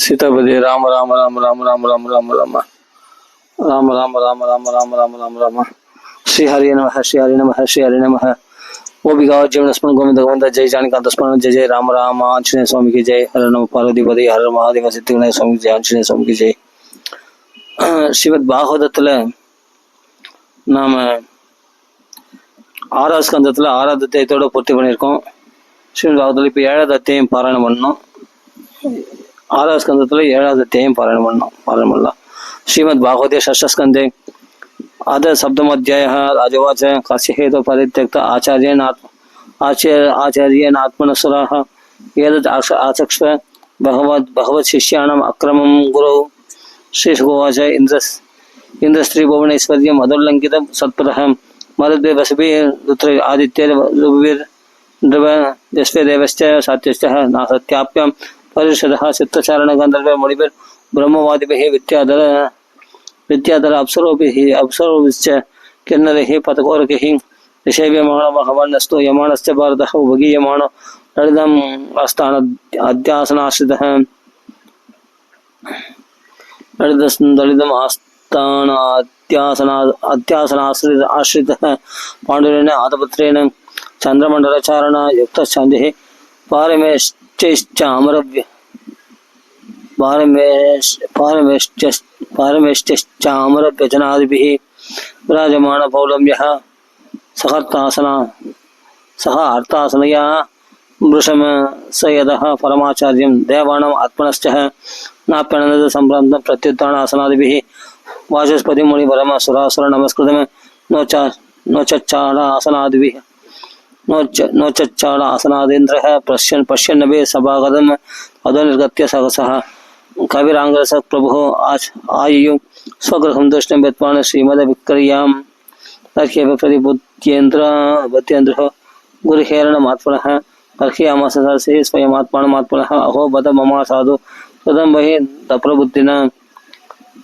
सीतापति राम राम राम राम राम राम राम राम राम राम राम राम राम राम राम राम श्री हरि नमः श्री हरि नमः श्री हरि नमः। वो भी गाओ जीवन स्मरण गोविंद गोविंद जय जानकांत स्मरण जय जय राम राम आंजनेय स्वामी की जय हर नम पार्वती पति हर महादेव सिद्धिविनायक स्वामी की जय आंजनेय स्वामी की जय। ஸ்ரீமத் பாகவதத்துல நாம ஆறாவது ஸ்கந்தத்துல ஆறாவது அத்தியாயத்தோட பூர்த்தி பண்ணியிருக்கோம். ஸ்ரீமத் பாகவதத்துல இப்போ ஏழாவது அத்தியாயம் பாராயணம் பண்ணணும். ஆறாவது ஸ்கந்தத்துல ஏழாவது அத்தியாயம் பாராயணம் பண்ணலாம். श्रीमद् भागवते षष्ठस्कन्धे अध सप्तमोऽध्यायः राजोवाच कस्य हेतु परित्यक्त आचार्येण आत्मनसुराः एतत् आचक्ष्व भगवत् शिष्याणाम् अक्रमं गुरौ श्रीशुकोवाच इन्द्रस्त्री भुवनेश्वर्यम् अदुल्लङ्घितं सत्पथः मरुद्वे वसुभिः रुद्र आदित्यैर्विर्नृव यस्वेदेवश्च सात्यश्चः नासत्याप्यं परिषदः चित्तचारणगन्धर्व मुनिभिर् ब्रह्मवादिभिः विद्याधर अप्सरोभिश्च किन्नरैः पतकोरकैः ऋषैव्यमाणो भगवान्नस्तु यमानश्च भारतः उपगीयमाणो ललितम् आस्थान अध्यासनाश्रितः ललितम् आस्थान अध्यासनाश्रितः पाण्डुरेण आतपुत्रेण चन्द्रमण्डलचारण युक्तश्चान्दिः पारमेश्चामरव्य पारमेष्ट्यश्चामरव्यजनादिभिः विराजमान पौलम्यः सह अर्थासनया वृषम स यदः परमाचार्यं देवानाम् आत्मनश्च नाप्यनन्द सम्भ्रान्तं प्रत्युत्थानासनादिभिः वाचस्पति मुनिपरम सुरासुर नमस्कृतं नोचच्चालासनादीन्द्रः पश्यन्नभि सभागतम् अधोनिर्गत्य सहसः कविरांगरस प्रभु आयु स्वगृहं दुष्टं विद्वान् श्रीमद्विक्रियां तर्ह्येव प्रतिबुद्ध्येन्द्रो गुरुहेरणमात्मनः तर्ह्यामास सरसे स्वयमात्मानमात्मनः अहो बद मम साधु कृतं बहि प्रबुद्धिना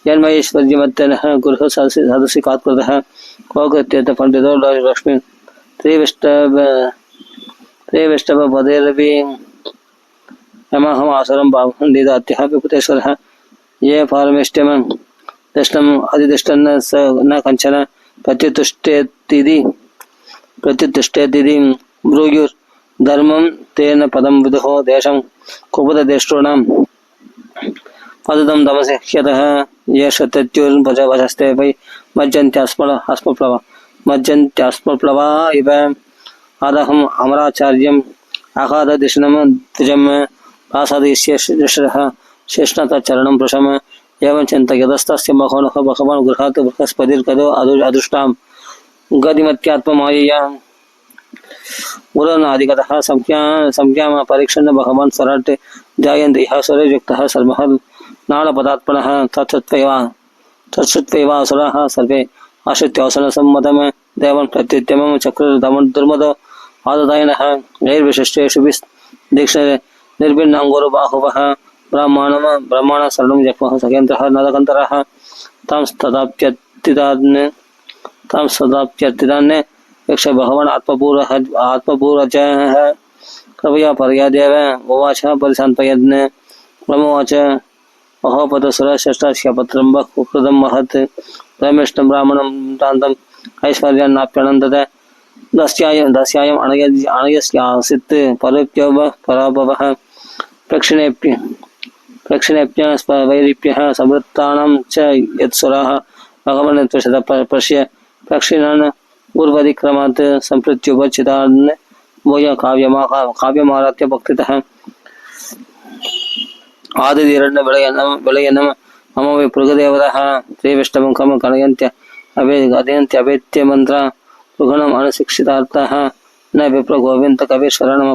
जन्मैश्वर्यमत्यनः गुरुः सदसि कात्कृतः को कृत्येत पण्डितो लक्ष्मीन् त्रिविष्टव पदेरपि यमहम आसुरं बाहुन्दिदात्यः विपुतेश्वरः ये पारमेष्ट्यं दृष्टम् अधिदिष्टन् स न कञ्चन प्रत्युत्तिष्ठेति ब्रूयुर्धर्मं तेन पदं विदुः देशं कुपुतदेष्टॄणां पदं दमस्यतः ये शतत्युर्भजवशस्ते वै मज्जन्त्यास्मप्लवा इव अदहम् अमराचार्यम् आघातदिशनं द्विजं प्रासादयिष्यः शेषनाथचरणं प्रशम एवं चिन्तयतस्तस्य महोनः भगवान् गृहात् बृहस्पतिर्गतो अदृष्टां गतिमत्यात्ममायया गुरुनादिगतः संज्ञां परीक्षन् भगवान् स्वराट् ध्यायन्ति इह सुरयुक्तः सर्वः नालपदात्मनः तत्सुत्वैवासुराः सर्वे आश्रित्योसनसम्मतं देवं प्रत्युद्यमं चक्रदुर्मदो आददायनः गैर्विशिष्टेषु दीक्षणे निर्भिन्नाङ्गुरो बाहुवः ब्राह्मण शरणं जग्मः सखेन्द्रः नरकन्तरः तां सदाप्यर्थितान् यक्ष भगवान् आत्मपूर्वजः कृपया पर्यादेव उवाच परिसम्पयन् ब्रह्मोवाच अहोपतसुरश्रेष्ठस्य पत्रं कृतं महत् ब्रह्मिष्टं ब्राह्मणं तान्तम् ऐश्वर्यान्नाप्यनन्दत दस्यायम् अनयस्यासित् पराभवः प्रक्षिणेभ्यः वैरिभ्यः संवृत्तानां च यत्सुराः भगवन् त्वषत पश्य प्रक्षिणान् पूर्वधिक्रमात् सम्प्रत्युपचितान् भूय काव्यमारात्य भक्तितः आदितीरण्य विलयनं मम वै पृगदेवतः त्रिविष्टमं कम कणयन्त्य अवेद्य मन्त्र सुगुणम् अनुशिक्षितार्थः न विप्र गोविन्द कविशरणं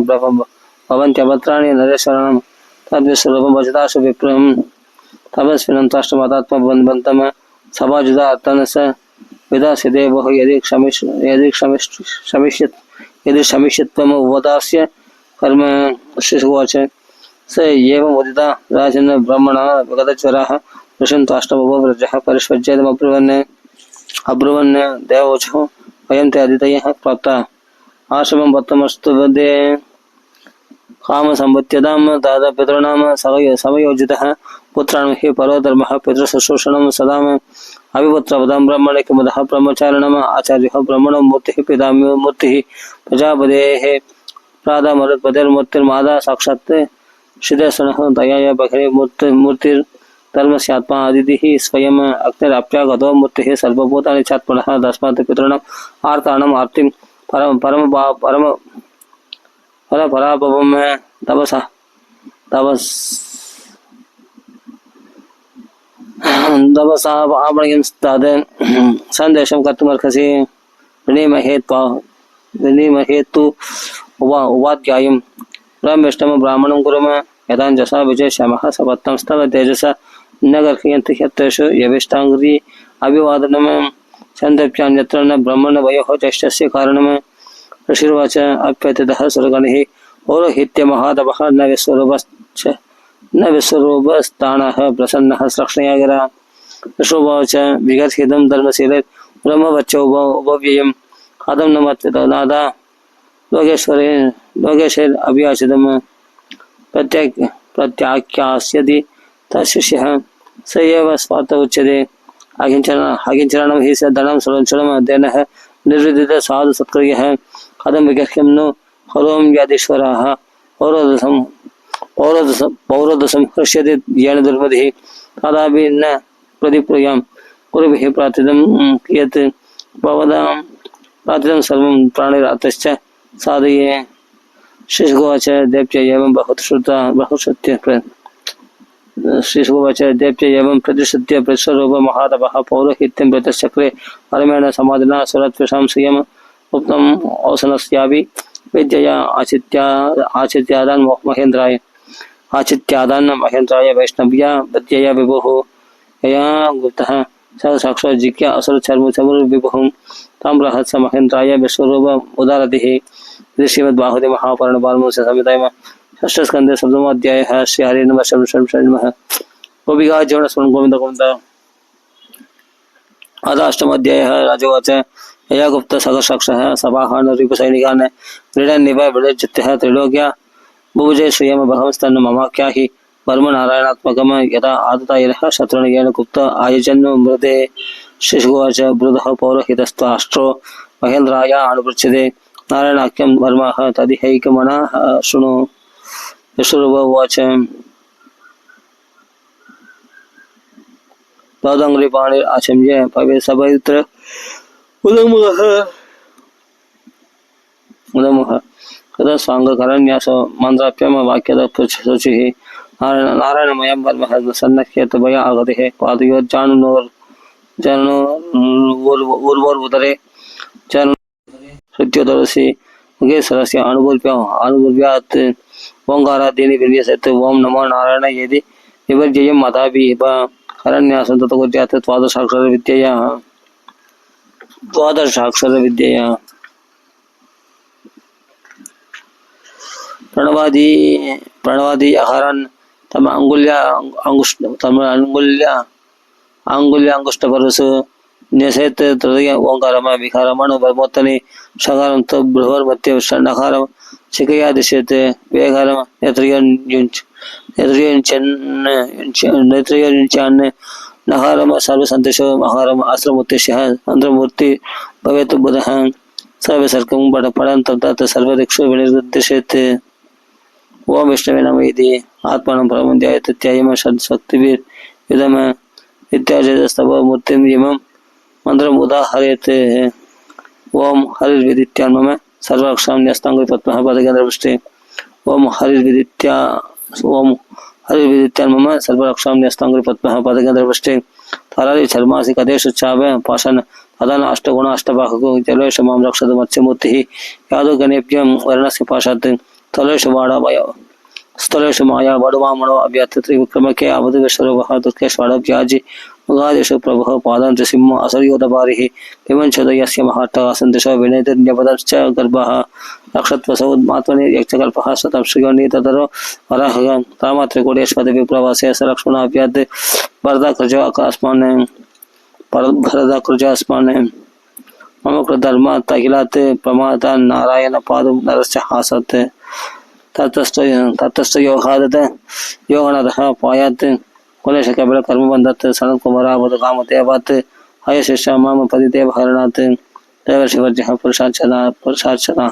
भवन्त्यभद्राणि नरेशरणं तद्विस्वरूपं भजतासु विप्रं तपस्विनं त्वष्टमतात्मबन्धं सभाजुदा अर्थनस विदास्यते बहु यदि शमिष्यत्वम् उपदास्य कर्म शिशुवाच स एवम् उदिता राजन् ब्रह्मणः गतज्वरः ऋषन् त्वाष्टमोपव्रजः परिष्वज्येदमब्रुवन् देवोचो वयं ते अदितयः प्राप्ता आश्रमं बद्धमस्तु वदे काम संपत्त्यदाम दादा पितॄणाम समयोजितः पुत्रान् हि परोधर्मः पितृशुश्रूषणं सदाम अभिपुत्रपदं ब्रह्मणिकमदः ब्रह्मचारिणम् आचार्यः ब्रह्मणो मूर्तिः पिता मूर्तिः प्रजापतेः प्रादामरुत्पतिर्मूर्तिर्मादा साक्षात् श्रीदर्शनः दयाया बखरे मूर्तिर्धर्मस्यात्मा आदितिः स्वयं अग्निराप्यागतो मूर्तिः सर्वभूतानि चात्मनः तस्मात् पितॄणाम् आर्तानाम् आर्तिं परम परम परम परापवम तपसा तपस तपसा आपणिं स्ताद संदेशं कर्तुमर्हसि विनिमहेतु उवाध्यायं ब्रह्मष्टम ब्राह्मणं कुरुम यदाञ्जसा विजयश्यामः सपत्नं स्तव तेजसा न गर्हयन्ति ह्यत्तेषु यविष्टाङ्गी अभिवादनं सन्दप्यान्यत्र न ब्रह्मण वयोः ज्येष्ठस्य कारणम् ऋषिर्वाच अप्यतितः सुरगणिः पौरोहित्य महातपः न विश्वरूपस्थानः प्रसन्नः श्लक्ष्णया गिरा ऋषोवाच विगर्हितं धर्मशीले ब्रह्मवच्चो उपव्ययम् कथं न मत्वितो नादा लोकेश्वरे अभियाचितं प्रत्याख्यास्यति तशिष्यः स एव स्वार्थ उच्यते अकिञ्चरणं हि स धनं सुरक्षणं तेनः निर्विदित साधु सत्क्रियः कथं विगर्ह्यं नु हरों व्याधीश्वराः पौरोदसं हृष्यति येन दुर्मतिः तदापि न प्रतिप्रियां कुरुभिः प्रार्थितं यत् भवतां प्रार्थितं सर्वं प्राणिरातश्च साधये श्रीशुकोवाच देव्य एवं बहुश्रुत्य श्रीशुकोवाच देव्य एवं प्रतिश्रुत्य प्रतिस्वरूप महातपः पौरोहित्यं प्रतश्चक्रे परमेण समाधिना सुरत्विषां श्रियम् उत्तम औसनस्यापि विद्यया आचित्यादान् महेन्द्राय वैष्णव्या विद्यया विभुः यया गुप्तः स साक्षात् जिज्ञा असुरचर्मुचमुर्विभुः तां रहस्य महेन्द्राय विश्वरूप उदारतिः श्रीमद्बाहुति महापुराणपारमहंस्य संहितायां षष्ठस्कन्धे सप्तमोऽध्यायः श्रीहरिः नमः शरणमः गोपिका जीवनस्मरणं गोविन्द गोविन्द अथाष्टमोऽध्यायः राजोवाच यया गुप्त सगसाक्षः सभाहान् रिपुसैनिकान् क्रीडन्निव विडचित्तः त्रैलोक्या बुभुजे श्रियं भगवस्तन्न ममाख्या हि वर्मनारायणात्मकं यदा आदतायनः शत्रुन् येन गुप्त आयुजन् मृते श्रीशुकोवाच वृद्धः पौरोहितस्त्वाष्ट्रो महेन्द्राय अनुपृच्छ्यते नारायणाख्यं वर्मः तदिहैकमनः शृणु विश्वरूप उवाच पादाङ्घ्रिपाणिराचम्य पवित्र उदमुः तदा स्वाङ्गकरन्यासो मन्त्राप्यम वाक्यद शुचिः नारायणमयं वर्मः सन्नह्यत भय आगतिः पादयोर्जानुर्वोर्वोदरे चरणोदरसि मुखे सरस्य अनुपूर्व्यात् ओङ्कारादीनि विन्यसेत् ओं नमो नारायण यदि विवर्ज्यं मताभिः करन्यासं ततो कुर्यात् द्वादशाक्षर विद्यया प्रणवादी आहारान् तम अंगुल्याङ्गुष्ठपरसु न्यसेत् तृतीय ओङ्कारम विकारमणुब्रह्मोत्तनि षकारं तद्बृहर्मध्ये षण्डकारं शिखया दिशेत् वेकारं नेत्रयुञ्चान् नकारम सर्वसन्देशो महारम आश्रमोत्तिष्यः अन्तर्मूर्ति भवेत् बुधः सर्वसर्गं पठन्तं तत् सर्वदिक्षु विनिर्दिशेत् ओम विष्णवे नमः इति आत्मानं परमं ध्यायेत्ययं षड्शक्तिभिर्युधम इत्याजस्तव मूर्तिं इमं मन्त्रम् उदाहरेत् ओम हरिर्विदित्यान् मम सर्वाक्षरां न्यस्ताङ्घ्रिपद्मः पदकेन्द्रपृष्ठे ओम हरिर्विदित्यान् मम सर्वाक्षरां न्यस्ताङ्घ्रिपद्मः पदकेन्द्रपृष्ठे तरारि चर्मासि कदेषु चाव पाषाण तदान अष्टगुण अष्टबाहुको जलेश मां रक्षतु मत्स्यमूर्तिः यादो गणेभ्यं वर्णस्य पाशात् स्थलेषु माया वडुवामणो अभ्यर्थ त्रिविक्रमके अवधि विश्वरूपः दुर्गेश्वरव्याजि मुगादिषु प्रभुः पादान्त्रसिंह असर्योदपारिः विमञ्चोदयस्य महाट्टहासन्दृशो विनयतिर्न्यपदश्च गर्भः रक्षत्वसौ मात्मनि यक्षकल्पः शतं श्रीगणि ततरो वरः रामत्रिकोटेश्वरि विप्रवासे स लक्ष्मणाभ्यात् भरदाकृजास्मान् मम कृतधर्मात् अखिलात् प्रमादान् नारायण पादं नरस्य हासत् ततस्त योगादत योगनाथ पायात कुलेश कपिल कर्म बंधत सनत कुमारावत कामतेवत हय शिष्य माम पतिदेव हरणात देव शिवज्ञ पुरुषार्चना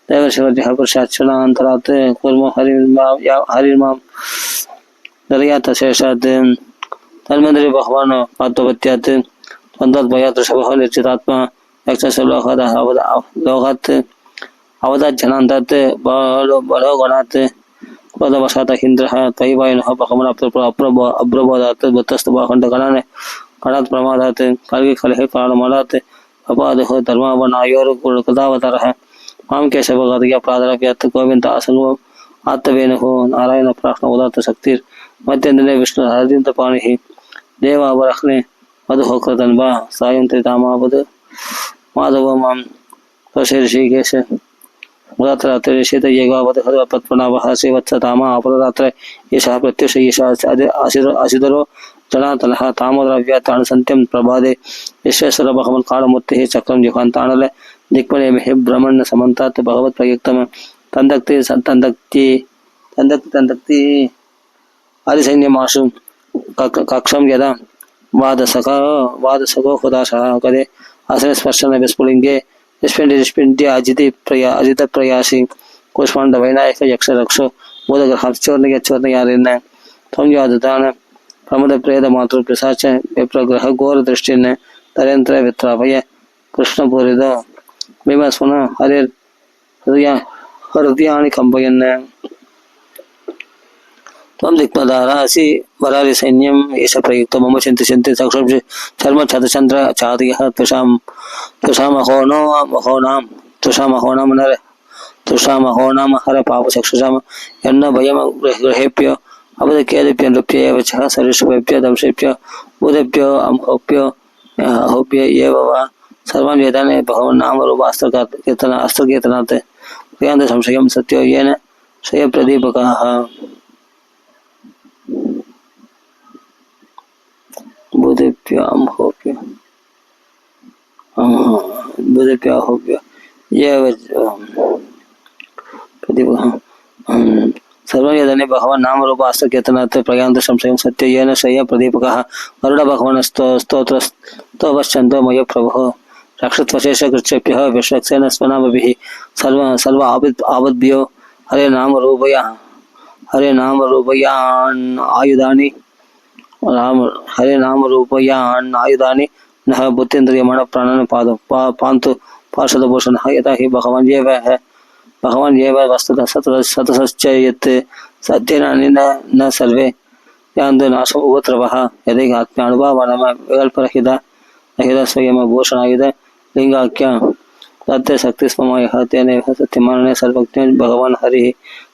देव शिवज्ञ पुरुषार्चना अंतरात कुर्म हरिर्माम दर्यात शेषात तन्मंदिर भगवान पात्वत्यात संतत भयात ऋषभ निर्चितात्मा लोकात अवधात जनांतात बड़ो गणात क्रोधवशात इंद्र तैवायन भगवान अब्रबोधात बतस्तुखंड गणाने गणात प्रमादात कलगी कलहे प्राणमलात अपाद हो धर्मावनायोर कृतावतार माम केशव गदया प्रादरव्यत गोविंद असंगम आत्मवेन हो नारायण प्रार्थना उदात शक्ति मध्यंदने विष्णु हरिंद पाणि देवावरखने मधु होकर तनबा सायं त्रितामावद माधव माम ऋषिकेश मुरात्र ऋषित येगावद हर पत्पनावः श्रीवत्सतामा अपरात्र ईशः प्रत्युष ईशः असिधरो जनातनः तामद्रव्याताण सन्त्यं प्रभादे विश्वेश्वर भगवन् कालमूर्तिः चक्रं युगान्ताणल दिक्पणे महि ब्रह्मण्य समन्तात् भगवत् प्रयुक्तम तन्दक्ति आदिसैन्यमाशु कक्षं यदा वादसको हुदाशः कदे आसन स्पर्शन विस्फुलिंगे स्पिंडि अजित प्रयासी कुष्मांड वैनायक यक्ष रक्षो बोधग्रह चोर्णयारिन त्वं याददान प्रमद प्रेद मातृ पिशाच विप्रग्रह घोर दृष्टिन तरेंद्र वित्राभय कृष्णपूरित भीमस्वन हरिर हृदयानि कंपयन् त्वं दिक्पदारासि वरारि सैन्यम् एष प्रयुक्त मम चिन्ति चक्षुं चर्म छतचन्द्र चादयः तुषामहो नाम हर पाप चक्षुषाम यन्न भयम ग्रहेभ्यो अवधकेदेभ्यो नृभ्य एव च सरिषभेभ्यो दंशेभ्यो भूतेभ्यो अहोभ्य एव वा सर्वान् वेदान् भगवन् नाम रूप अस्त्रकीर्तनात् क्रियान्त संशयं सत्यो येन श्रेयप्रदीपकः बुद्धेभ्यो अहोभ्यो ये सर्ववेदने भगवान नाम रूप आस्त्रकीर्तनात् प्रयान्त संशयं सत्य येन श्रेय प्रदीपकः गरुड भगवान स्तोत्रस्तोपश्चन्दो मय प्रभुः रक्षत्वशेष कृच्छेभ्यः विश्वक्सेन स्वनामभिः सर्व आबद्भ्यो हरे नाम रूपयान् आयुधानि नः बुद्धिन्द्रियमाण प्राणान् पान्तु पार्षदभूषण यथा हि भगवान ये वस्तुतः सतसश्च यत् सत्येन न सर्वे यान्तो नाशो उभत्रवः यदि आत्मानुभावानां विकल्परहिता स्वयं भूषणायुध लिंगाख्य तत् शक्तिस्मयः तेन सत्यमानने सर्वज्ञ भगवान हरिः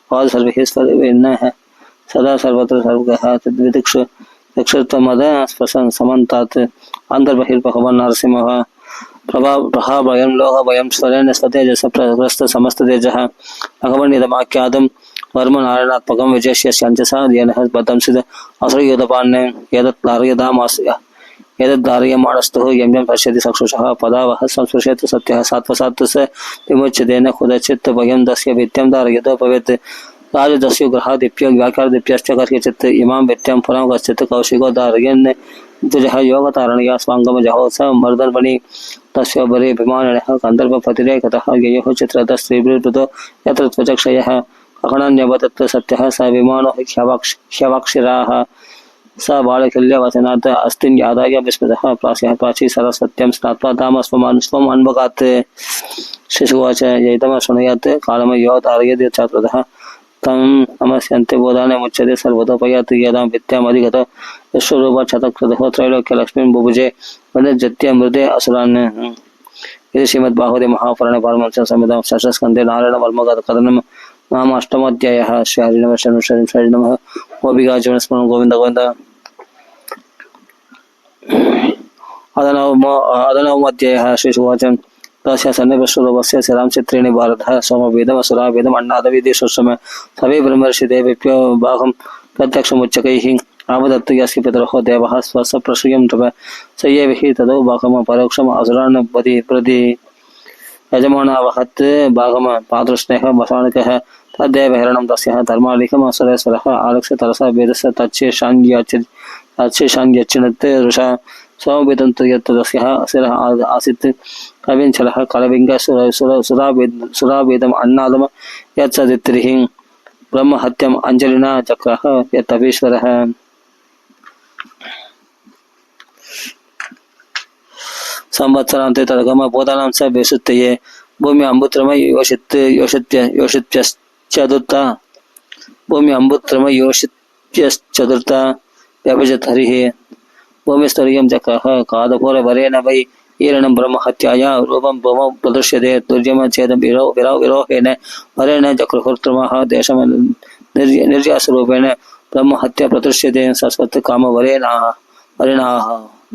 पाद सर्वैः सर्वेन्नः सदा सर्वत्र सर्वगः तद्विदिक्षु चक्षुर्त्वमद स्पशन् समन्तात् अन्तर्बहिर्भगवान् नरसिंहः प्रभाभयं लोकभयं स्वरेण स्वतेजस प्रग्रस्त समस्ततेजः भगवान् यदमाख्यातं वर्मनारायणात्मकं विजयस्य स्याञ्चसा येनः बद्धंसिद असुरयोधपान्ने यदद्धारयमाणस्तुः यं यं पश्यति चक्षुषः पदावः संस्पृशेत सत्यः सात्वसात् स विमुच्यतेन कुतचित् भयं दस्य विद्यं धारयतो भवेत् राजदस्यु ग्रहादिभ्यो व्याख्यादिभ्यश्च कर्ह्यचित् इमां विद्यां पुरां कश्चित् कौशिको धारयन् द्विजः योगतारणया स्वाङ्गमजहोत्सवं मर्दर्पणि तस्योपरि अभिमानिनः कन्दर्पपतिरेकतः ययोः चित्रतस्त्रीवृतो यत्र त्वचक्षयः अखण्डन्यवतत्र सत्यः स विमानो ह्यवाक्षिराः स बालकिल्यवचनात् अस्तिन्यादाय विस्मृतः प्रास्यः प्राची सरस्वत्यं स्नात्वा तामस्वम् अन्वगात् शिशुवाच यैतम शृणुयात् कालमयो तारयति छात्रतः तं नमस्यन्ते बोधाने मुच्यते सर्वतोपयात् यदा विद्यामधिगत विश्वरूप शतक्रतुः त्रैलोक्यलक्ष्मीं बुभुजे वनजत्य मृदे असुरान् इति श्रीमद्बाहुरे महापुराणे पारमहंस्यां संहितायां षष्ठस्कन्धे नारायणवर्मकथनं नाम अष्टमोऽध्यायः। श्री हरिनमः शरणं नमः गोपिकाजीवनस्मरणं गोविन्द गोविन्द। अदनवमोऽध्यायः। श्रीशुवाच तस्य सन्निपश्वरूपस्य शिरांचित्रेण भारतः सोमवेदमसुरा वेदम् अन्नादविदिशुश्रम सवे ब्रह्मर्षिदेवेभ्यो बाहं प्रत्यक्षमुच्चकैः आवदत्तु यस्य पितरः देवः स्वस्य प्रसूयं नृप स एव हि तदो बाहम परोक्षम् असुरान् प्रति यजमानावहत् बाहम पातृस्नेहः वसाणकः तदेव हिरणं तस्यः धर्मादिकं सुरेश्वरः आरक्ष्य तरसा वेदस्य तच्छेषान्यच्चिनत् ऋषा स्ववेदं तु यत् तस्यः शिरः आसीत् कविञ्चलः कलविङ्ग सुरावेदम् अन्नादम यत्सदित्रिः ब्रह्महत्यम् अञ्जलिना चक्रः यत्तपीश्वरः संवत्सरान्ते तदगम बोधानां च विशुद्धये भूमि अम्बुत्रम योषित्यश्चतुर्था भूमि अम्बुत्रम योषित्यश्चतुर्था व्यभजत हरिः भूमिस्तरीयं चक्रः कादपूरवरेण वै ईरणं ब्रह्महत्याया रूपं ब्रह्म प्रदृश्यते दुर्यम चेदं विरोहेण वरेण चक्रहर्तमः देशं निर्यासरूपेण ब्रह्महत्या प्रदृश्यते सस्वत् कामवरेणाः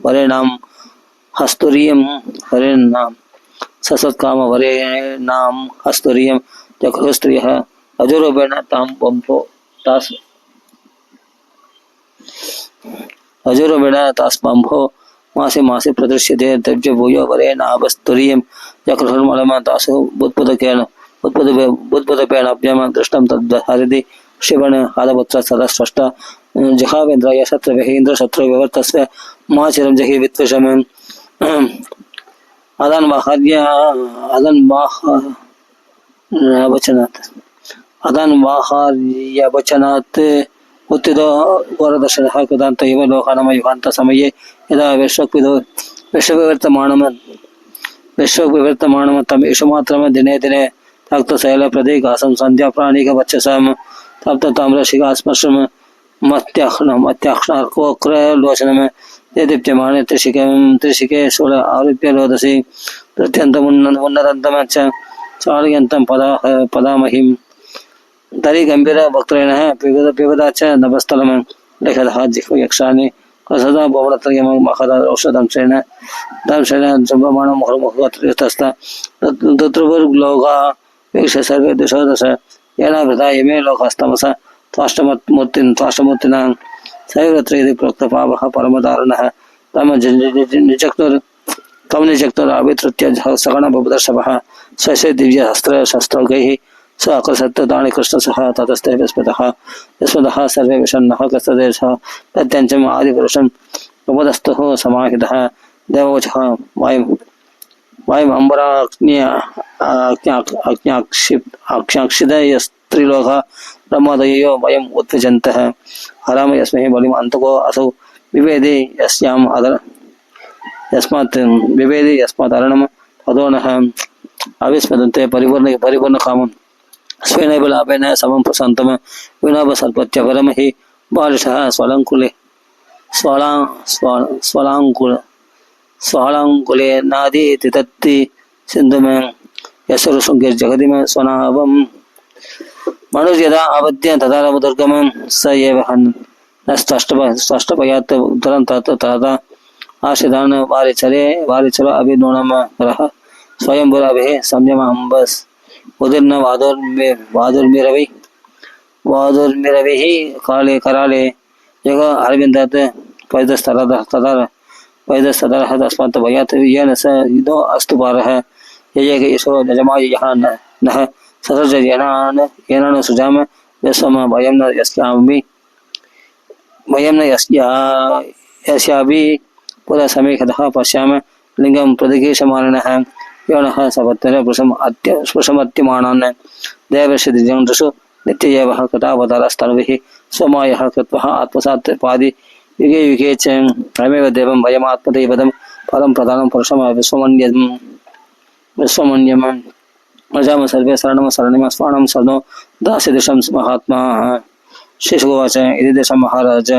वरेणां हस्तुरियं हरेणां ससत्काम वरेणां हस्तुरियं चक्रस्त्रियः अजोरूपेण तां बम्भो तास् अजोरूपेण तास्पम्भो मासे मासे प्रदृश्यते द्रव्य भूयो वरेणावस्तुरियं चक्रहर्मलम तासु बुद्बुदपेण अभ्यम दृष्टं तद्हरिति शिवण आदपुत्र सदा स्रष्ट जहावेन्द्राय शत्रभिः इन्द्रशत्रु विवर्तस्य माचिरं जहि वित्वशम् अदन्वाहार्यवचनात् उत्थितो वरदर्शनः कृतान्त इव लोकानां युगान्त समये यदा विश्वविवर्तमानं तम् ईशुमात्रं दिने दिने तक्तशैलप्रदेकासं सन्ध्याप्राणिकवक्षसं तप्तताम्रशिखास्पर्शं मत्याह्नार्कोक्रलोचनं यदीप्यमाने त्रिशिके शूल आरुप्य रोदसी प्रत्यन्तमुन्नतन्तं च चालयन्तं पदामहिं तरी गंभीर वक्त्रेण पिबदा च नभस्थलं लिखतः जिह्व यक्षाणि कसदा भवनत्रयं महद औषधं श्रेण जम्बमाणं मुहुर्मुहुस्तस्थ तत्रुर्लोका वीक्ष्य सर्वे दिशो दश येनावृता यमे लोकास्तमस त्वाष्टमूर्तिनां सैवत्र यदि प्रोक्तपावः परमदारुणः तम निजक्तुरावितृत्य सगणबुधर्षभः स्वस्य दिव्यहस्त्रशस्त्रौकैः स अकसत्तानि कृष्णसः ततस्ते यस्मतः सर्वे विषण्णः कस्तदेशः तत्यञ्चम् आदिपुरुषम् उपदस्तुः समाहितः देववचः वायुम् अम्बराज्ञाक्षिदयस्त्रिलोकः ब्रह्मोदयो वयम् उत्विजन्तः हराम यस्मै बलिम् अन्तको असौ विवेदे यस्मात् अरणम् अदोनः अविस्मदन्ते परिपूर्ण कामम् स्वेनैव लाभेन समं प्रशान्तं विनोबसर्पत्य परमहि बालिशः स्वलाङ्कुले नादीति तत्ति सिन्धुमें यशरुशृङ्गैर्जगदिम स्वनाभम् मनुर्यदा आबद्य तदारवदुर्गमं स एव नष्टपयात् उत्तरं तथा आश्रितान् वारिचरो अभिनूनमरः स्वयंभुराभिः संयमहम्बस् उदीर्ण वादुर्मिरविः काले कराले यग अरविन्दात् पैदस्तरः तस्मात् भयात् येन स इदो अस्तु पारः ययेक ईशो यजमायः नः ससर्ज येनान सुजाम यस्वम भयं न यस्याभि पुरा समीक्षतः पश्याम लिंगं प्रदिकेशमानः योनः सपत्नः स्पृशमत्यमानान् देवश्रीजंसु नित्ययेवः कृतावतारस्तनुभिः स्वमायः कृत्वः आत्मसात् पादि युगे युगे च प्रमेव देवं वयमात्मदैवतं परं प्रधानं पुरुषं विश्वमन्यं प्रजाम सर्वे शरणं स्वाणं शरणो दास्यदिशं महात्मा शेषगोवाच इति देशं महाराज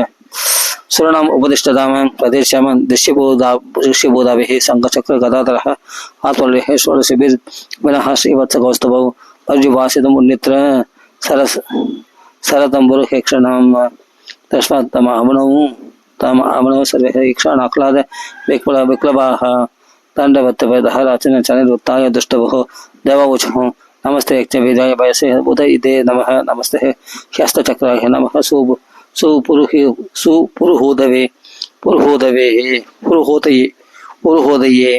सुरनाम उपदिष्टदाम प्रदेश्याम दृश्यबोधाभिः शङ्खचक्र गदाधरः आत्मलेह षोडशिभिर् विनः श्रीवत्सकौस्तुभौ अर्जुभाषितम् उन्नित्र सरतम्बुरुहेक्षणां तस्मात् तमहमनौ सर्वे ईक्षाणाह्लाद विक्लवाः ताण्डवत्तवेदः राचन चनिरुत्थाय दुष्टभुः देववचः नमस्ते यज्ञविदाय वयसे उद इदे नमः नमस्ते ह्यस्तचक्राय नमः पुरुहोदये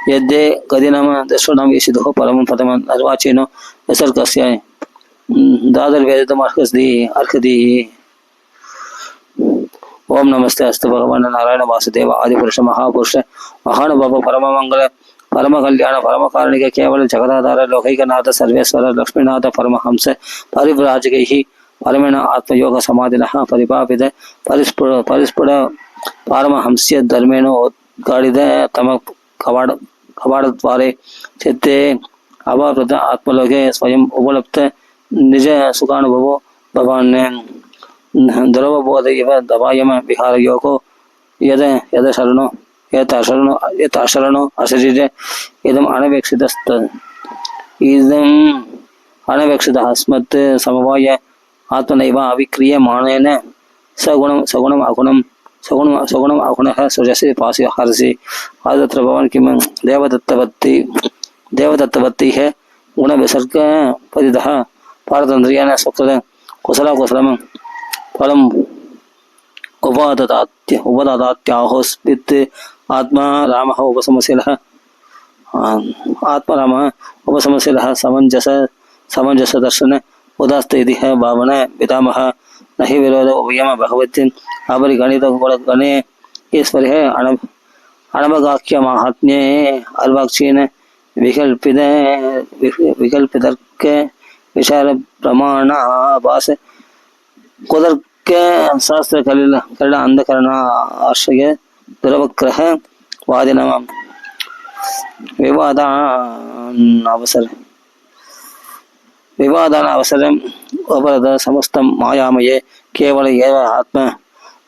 यद्दे गदिनाम दशनाम यशिदो परमं पदमं अर्वाचीनो विसर्गस्य दादर वेदतम अर्कदी। ओम नमस्ते अस्तु भगवान नारायण वासुदेव आदिपुरुष महापुरुष महानुभाव परम मंगल परम कल्याण परम कारणिक केवल जगदाधार लौकिकनाथ सर्वेश्वर लक्ष्मीनाथ परमहंस परिव्राजकै परमेण आत्मयोग समाधिनः परिपापित परिस्फुट पारमहंस्य धर्मेण उद्गाडित तम कवाड़द्वारे चित्ते अवावृत आत्मलोके स्वयं उपलब्ध निज सुखानुभवो भगवान् दुरवबोध इव दवायम विहार योगो यद यद शरणो यत अशरणो अशरीर इदम अनवेक्षितस्त इदम अनवेक्षितः अस्मत् समवाय आत्मनैव अविक्रियमाणेन सगुणम अगुणः सृजसि पासि हरसि आदत्र भवन किम देवदत्तवत्ति है गुण विसर्ग परितः पारतंत्र्येण सुकृत कुशलम फलम उपदात्याहोस्मित् आत्मा रामः उपसमशीलः आत्मरामः उपसमशीलः समंजस दर्शन उदास्त इति भावन पितामह न हि विरोध उभयम भगवती अपरिगणित गणे ईश्वर है अणवगाख्य महात्म्ये अर्वाक्षीण विकल्पितर्क विचार प्रमाण भाष कुदर्क शास्त्र कर्ण अंधकरण आश्रय दुरवग्रह वादिनम विवादान अवसर अपरद समस्त मायामये केवल एव आत्म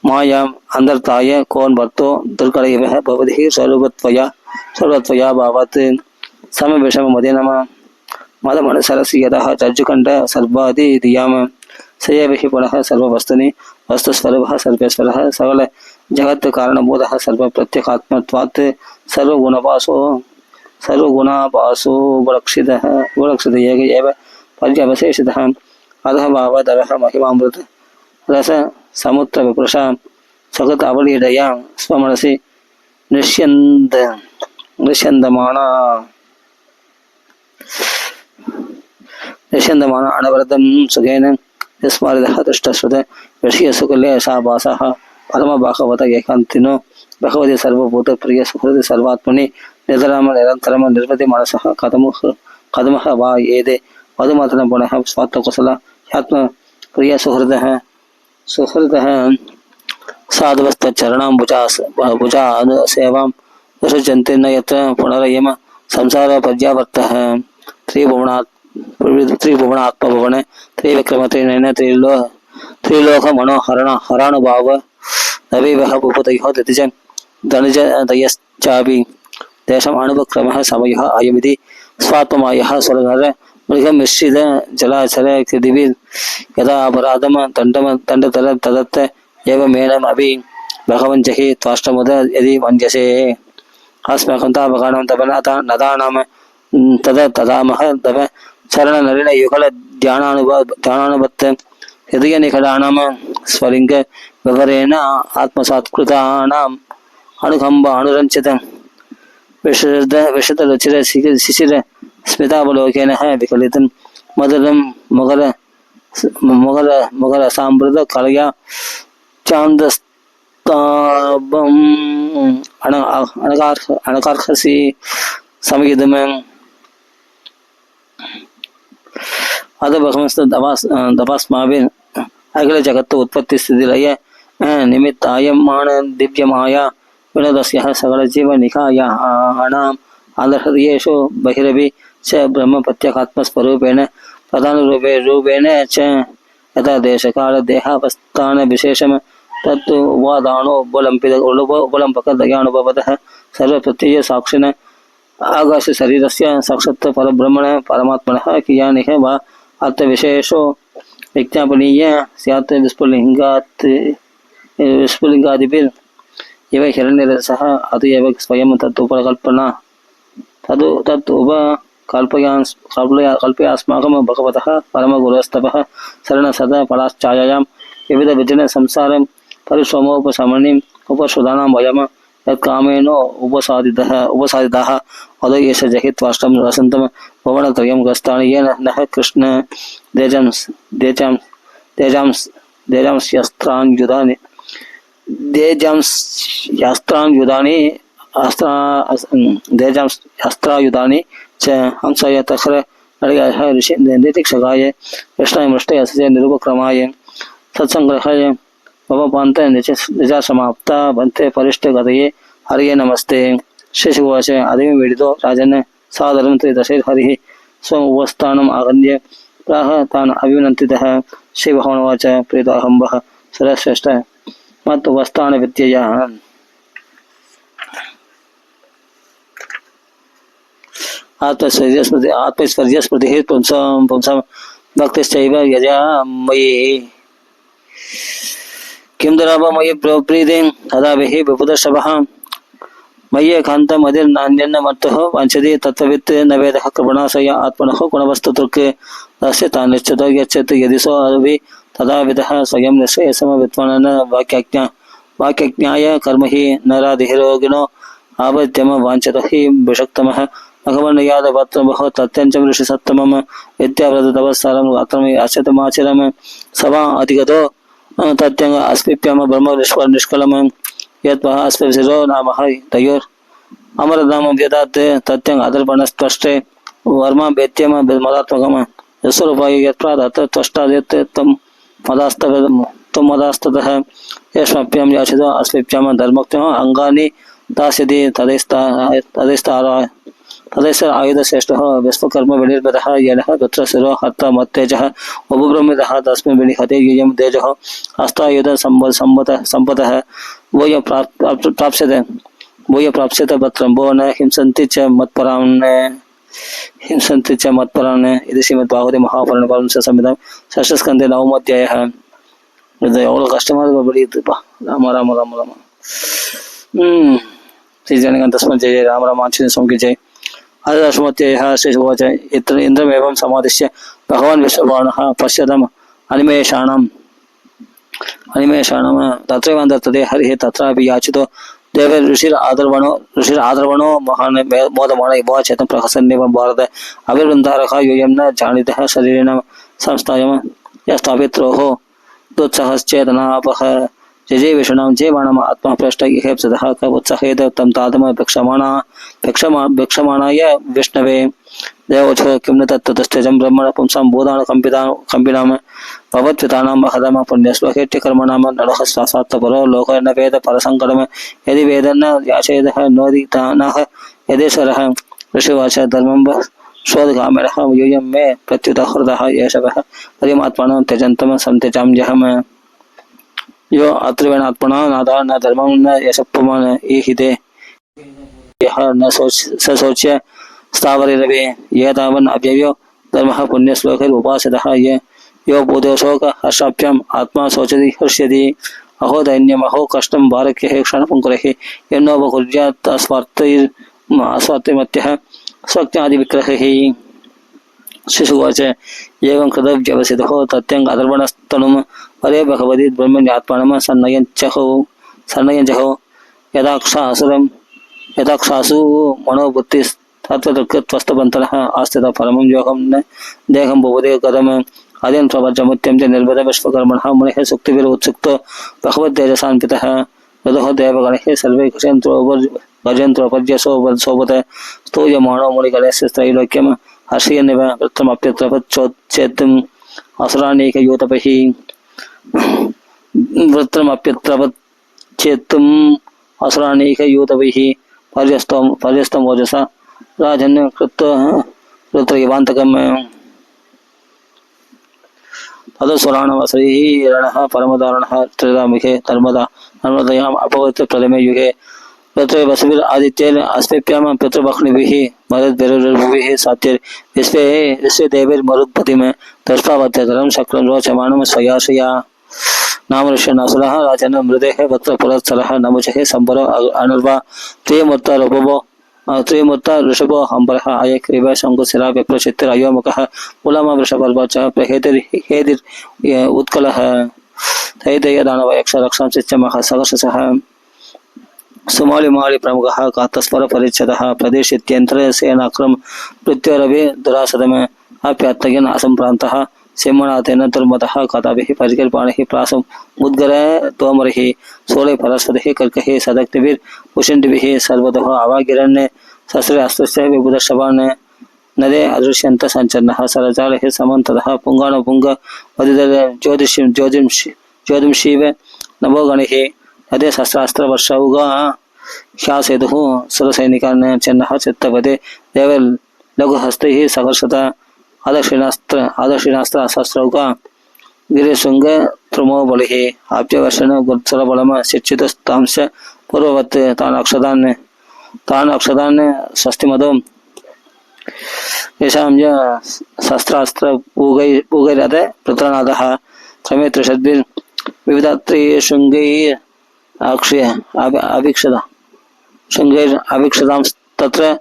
माया अंतर्ताय कौन भक्तो दुर्गणैव भवति सर्वत्वया भावात् सम विषम मदिनम मदमनसरसि यतः चर्जुकण्ठ सर्वादि धियाम स एव हि पुनः सर्ववस्तुनि वस्तुस्वरूपः सर्वेश्वरः सकल जगत् कारणभूतः सर्वप्रत्यगात्मत्वात् सर्वगुणापासो उपलक्षितः एक एव पर्यवशेषितः अतः भावदवः महिमामृत रस समुद्र विपुरुष सकृत अवलीडया स्वमनसि निष्यन्दमान अनवरतं सुखेन स्मारितः दृष्टश्रुत विषयसुकुले शाभासः परमभागवत एकान्तिनो भगवती सर्वभूत प्रिय सुहृद सर्वात्मनि नितराम निरन्तरम निर्वृति मनसः कथमः वा एदे मधुमथन पुनः स्वात्मकुशल ह्यात्म प्रिय सुहृदः साधुवस्तचरणाम्बुजा सेवां विसृजन्ते न यत्र पुनरयम संसार पर्यावर्तः त्रिभुवनात्मभुवन त्रिविक्रम त्रिनयन त्रिलोक मनोहरण हरानुभाव नवीवः भूपतयोः दतिज धनुज दयश्चापि देशम् अनुभक्रमः समयः अयमिति स्वात्ममायः स्वर्गनर मृगमिश्रित जलाचर दिवि यदा अपराधम दण्डतर तदत्त एवमेनम् अपि भगवन् जहि त्वाष्टमुद यदि वन्द्यसे अस्माकं तापकानं तव नदानाम तदामह तव चरण नलिन युगल ध्यानानुबत्त हृदय निकटानाम स्वलिंग विवरेण आत्मसात्कृतानाम् अनुकंब अनुरंचित विशद रुचिर शिशिर स्मितावलोकेन विकलितं मधुरं मगर साम्प्रत कलया चान्दस्ताबं अनकार्हसि समगिदम् अद भगवस्त दवास्माभिः अखिल जगत् उत्पत्ति स्थिति लय निमित्तायमान दिव्यमाया विनोदस्यः सकल जीव निकायानाम् आदर्शेषु बहिरपि च ब्रह्म प्रत्यगात्मस्वरूपेण प्रधानरूपेण च यथा देशकाल देहावस्थान विशेषम तत् उपादानो उपलम्बक दयानुभवतः सर्वप्रत्यय साक्षिण आकाश शरीरस्य साक्षात् परब्रह्मण परमात्मनः कियानिह वा अर्थविशेषो विज्ञापनीय स्यात् विस्फुलिङ्गादिभिः इव हिरण्यरसः अतः एव स्वयं तत् उपकल्पना तत् उपकल्पयास्माकं भगवतः परमगुरोस्तपः शरणसदा फलाश्चायां विविध विधिन संसारं परिश्रमोपशमनिम् उपशोधनां वयम् यत्कामेनो उपसादितः अदो एष जहित्वाष्टं रसन्तं भवनत्रयं गस्तानि येन नः कृष्ण देजांस्यस्त्राण्युधानि देजांस्यस्त्राण्युधानि देजांस्यस्त्रायुधानि च हंसाय तखर ऋषिक्षकाय कृष्णाय मृष्टय अस्य निरुपक्रमाय सत्संग्रहाय मम पान्त निजा समाप्ता बन्ते परिष्ठ गतये हरिये नमस्ते। शशिवाच अदिम वेडितो राजन् सादरं त्रिदशैर्हरिः स्वम् उपस्थानम् आगम्य प्राह तान् अभिनन्दितः। श्रीभगवानुवाच प्रीताहम्बः सरश्रेष्ठ मत्तुपस्थानविद्यया आत्मैश्वर्यस्मृतिः पुंसां भक्तिश्चैव यजा मयि किं दुराप मयि प्रीतिं तदाभिः विपुदशवः मय्येकान्तमधिर्नान्यन्न मत्तः वाञ्छति तत्त्ववित् न वेदः कृपणाशय आत्मनः गुणवस्तुतृक् तस्य तान्निश्चितो यच्चेत् यदि सो अभि तदा विदः स्वयं निःश्रेयसमविद्वान् वाक्यज्ञाय कर्म हि नराधिरोगिणो आवत्यम वाञ्छतो हि विषक्तमः भगवन्यादपत्रमः तत्यञ्च ऋषिसत्तमं विद्याव्रततपस्सारं गात्रम् आचतमाचरं सवा अधिगतो तत्यङ्ग अस्मिप्यम ब्रह्म निष्कलम यत्पः अस्मिशिरो नाम तयोर अमरनाम व्यदात् तत्यङ्ग अदर्पणस्पष्टे वर्मा व्यत्यम मदात्मकम यस्वरूपाय यत्प्रादात् त्वष्टाद्यत् तं मदास्ततः यस्मप्यं याचितो अस्मिप्यम धर्मक्त्यम अंगानि दास्यति तदैश्च आयुधश्रेष्ठः विश्वकर्म विनिर्मितः येनः पुत्रशिरो हर्ता मत्तेजः उपब्रह्मितः तस्मिन् विनिहते यूयं तेजः हस्तायुध सम्पतः भूय प्राप्स्यते वक्त्रं भो न हिंसन्ति च मत्परान् इति श्रीमद्भागवते महापुराणे संहितां षष्ठस्कन्धे नवमोऽध्यायः। ಇದು ಎವಳು ಕಷ್ಟವಾದ ಬಡಿಯುತ್ತಪ್ಪ ರಾಮ ರಾಮ ರಾಮ ರಾಮ ಶ್ರೀ ಜನಗಂತಸ್ಮತ್ ಜಯ ರಾಮ ರಾಮ ಆಂಜನೇಯ ಸ್ವಾಮಿ ಜಯ अष्टमोऽध्यायः श्रीशुवाच इन्द्रमेवं समादिश्य भगवान् विश्वबाणः पश्यतम् अनिमेषाणाम् तत्रैवान्तर्तते हरिः तत्रापि याचितो देव ऋषिरादर्वणो महान् मोदमाण इवाचेतं प्रहसन्नेवं भारत अभिवृन्दारः यूयं न जानितः शरीरेण संस्थायं यस्तापित्रोः दुत्सहश्चेतनापः जय विष्णुनाम जय बाणम आत्मा पृष्ठ इहेप्सतः क उत्साहेत तं तादम भिक्षमाणाय विष्णवे देवोचो किं न तत्ततस्तेजं ब्रह्मण पुंसां बोधान कंपिनाम भवत्पितानां महदम पुण्यस्वहेट्यकर्मणाम नरः शास्त्रात्परो लोक न वेद परसंकटम यदि वेद न याचेदः नोदितानः यदेश्वरः ऋषिवाच धर्मं शोधकामिनः यूयं मे प्रत्युतहृदः येषवः परिमात्मानं त्यजन्तं संत्यजां जहम् यो अत्रिवेणात्मना नादा न धर्मं न यशपमान ईहिते यह न सोच्य स्थावरिरवे ये तावन् अव्ययो धर्मः पुण्यश्लोकैरुपासितः यो बोधोशोक हर्षाभ्याम् आत्मा शोचति हर्ष्यति अहो दैन्यम् अहो कष्टं बालक्यः क्षणपुङ्कुरैः यन्नो बहुर्यात् अस्वार्थिमत्यः स्वज्ञादिविग्रहैः। शिशुवाच एवं कृतव्यवसितः तत्यङ्ग अदर्पणस्तनुं परे भगवती ब्रह्मण्यात्मानं सन्नयञ्जहो यदाक्षासु मनोबुद्धिस्तत्त्वदृक्त्वस्तबन्तरः आस्थितः परमं योगं न देहं भुवदे गतम् आद्यं प्रपञ्चमुत्यं च निर्भद विश्वकर्मणः मुनिः सुक्तिभिरुत्सुक्तो भगवद्तेजसान्वितः यतः देवगणैः सर्वे गजन्त्रोपर्यसोपत स्तूयमाणो मुनिगणस्य त्रैलोक्यम् हर्षयन्निव वृत्रमप्यत्रपच्चोच्चेत्तुम् असुराणीकयूतपैः वृत्रमप्यत्रपच्चेत्तुम् असुराणीकयूतपैः पर्यस्तं ओजसा राजन् कृत्रयवान्तकम् तदसुराणवसैः परमदारणः त्रिदामुखे नर्मदायाम् अपवत् प्रथमे युगे तत्र वसुभिर आदित्यैर् अस्मिभ्यां पितृभक्ष्णिभिः मरुद्भिर्भुविः सात्यैर् विश्वे देवैर्मरुत्पतिं दष्टावत्यतरं शक्रं रोचमानं स्वयाशया नाम ऋष्यनासुरः राजन् मृदेः वक्त्रपुरत्सरः नमुचः सम्परो अनर्वा त्रिमूर्त ऋषभो हम्बरः अयक्रीव शङ्कुशिरा विप्रचित्तिरयोमुखः पुलम वृषपर्व च प्रहेदिर् उत्कलः तैतय दानवयक्ष रक्षांसिच्चमः सहर्षसः सुमाली माली प्रमुख कातस्वर परिच्छद प्रदेश सेनाक्रम पृथ्वी दुरासदम अप्यात्तगिन असंप्रांत सिंहनाथेन दुर्मतः कथाभिः परिकल्पाणिः प्रासं मुद्गर तोमरिः सोले फलस्पतिः कर्कः सदक्तिभिः उशिण्डिभिः सर्वतः अवागिरण्य शस्त्रे अस्त्रस्य विबुधशवान् नदे अदृश्यन्त संचन्नः सरजालः समन्ततः पुङ्गाणपुङ्ग वदिदर ज्योतिषीव नभो गणिः नदे शस्त्रास्त्र वर्षौगा ख्यासेतुः सुरसैनिकान् चिन्नः चित्तपदे देव लघुहस्तैः सघर्षत आदक्षिणास्त्र शस्त्रौका गिरिशृंग त्रुमो बलिः आप्यवर्षण गुरुसुरबलम शिक्षितस्तांश पूर्ववत् तान् अक्षदान् स्वस्तिमदो येषां शस्त्रास्त्र पूगैरथ पृत्रनादः क्रमे त्रिषद्भिर् विविधत्रिशृङ्गैः अवीक्षत शृङ्गैर् अवीक्षतां तत्र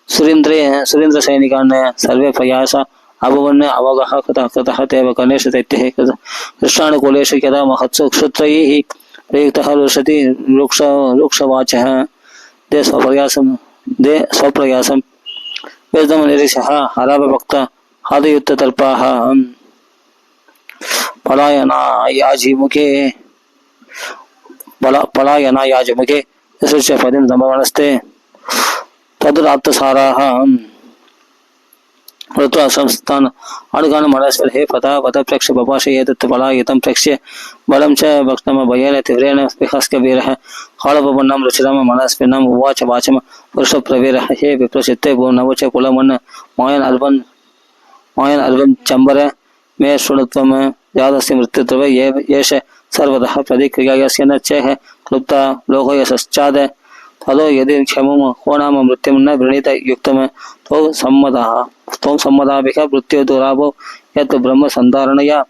सुरेन्द्र सैनिकान् सर्वे प्रयास अभवन् अवगः कृतः तेव गणेश दैत्यः कृष्णानुकूलेषु यदा महत्सु क्षुत्रैः प्रयुक्तः रुषति रुक्षवाचः दे स्वप्रयासं वेदम निरीक्षः हराभक्त हादयुक्ततल्पाः पलायनायाजिमुखे यस्य पदिं समवनस्ते तदुराप्तसाराः ऋत्वा संस्थान अनुगान मनस्वर हे पता प्रेक्ष बपाश एतत् पलायितं प्रेक्ष्य बलं च भक्तम भयेन तीव्रेण विहस्य वीरः कालपवन्नं रुचिरं मनस्विनम् उवाच वाचम पुरुषप्रवीरः हे विप्रचित्ते नवच कुलमन् मायन् अल्पं चम्बर मे शृणुत्वं जातस्य मृत्युत्व एष सर्वतः प्रतिक्रियास्य न चेह क्लुप्ता लोकयशश्चाद तदो यदि क्षमं को नाम मृत्युं न वृणीत युक्तं तौ सम्मदाभिः मृत्यु दुराभो यत् ब्रह्म संधारणया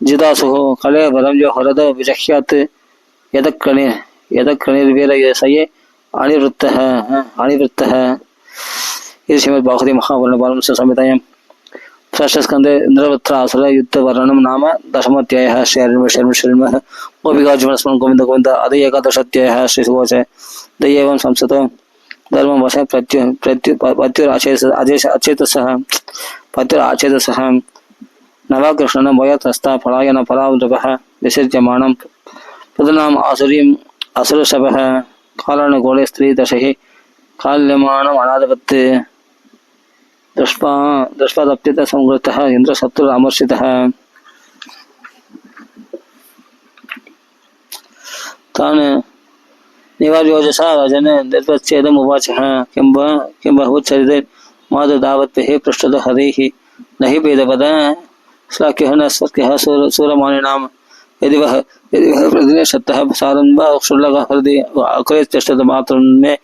जिदासुः कले बलं जो हरदो विजह्यात् यदक्रणिर्वीरयसये अनिवृत्तः इति श्रीमद्भागवते महापुराणे संहितायां षष्ठस्कन्धे इन्द्रवृत्रासुर युद्धवर्णनं नाम दशमोऽध्यायः श्रीर्मः गोपिकाजीवनस्मरणं गोविन्द गोविन्द अद एकादशाध्यायः श्रीसुवाच दयेवं संसतो धर्मवश पत्युराचेतसः नवाकृष्णनं वयतस्था पलायन परावृपः विसर्जमानं पुत्रनाम असुरशवः कालानुकूले स्त्रीदशैः काल्यमानम् अनादवत् दृष्ट्वादप्यत संवृतः इन्द्रशत्रुरामर्षितः तान् निवार्योजसा राजन् निर्वच्छेदम् उवाचः किं बहुचरिते माधुदावत्भिः पृष्ठतो हरैः न हि वेदपद श्लाघ्यः न स्वर्ग्यः सूरमानिनां यदि वः प्रतिदिने शतः सारम्भ क्षुल्लकः हृदि अकृत्यष्टत मात्रं मे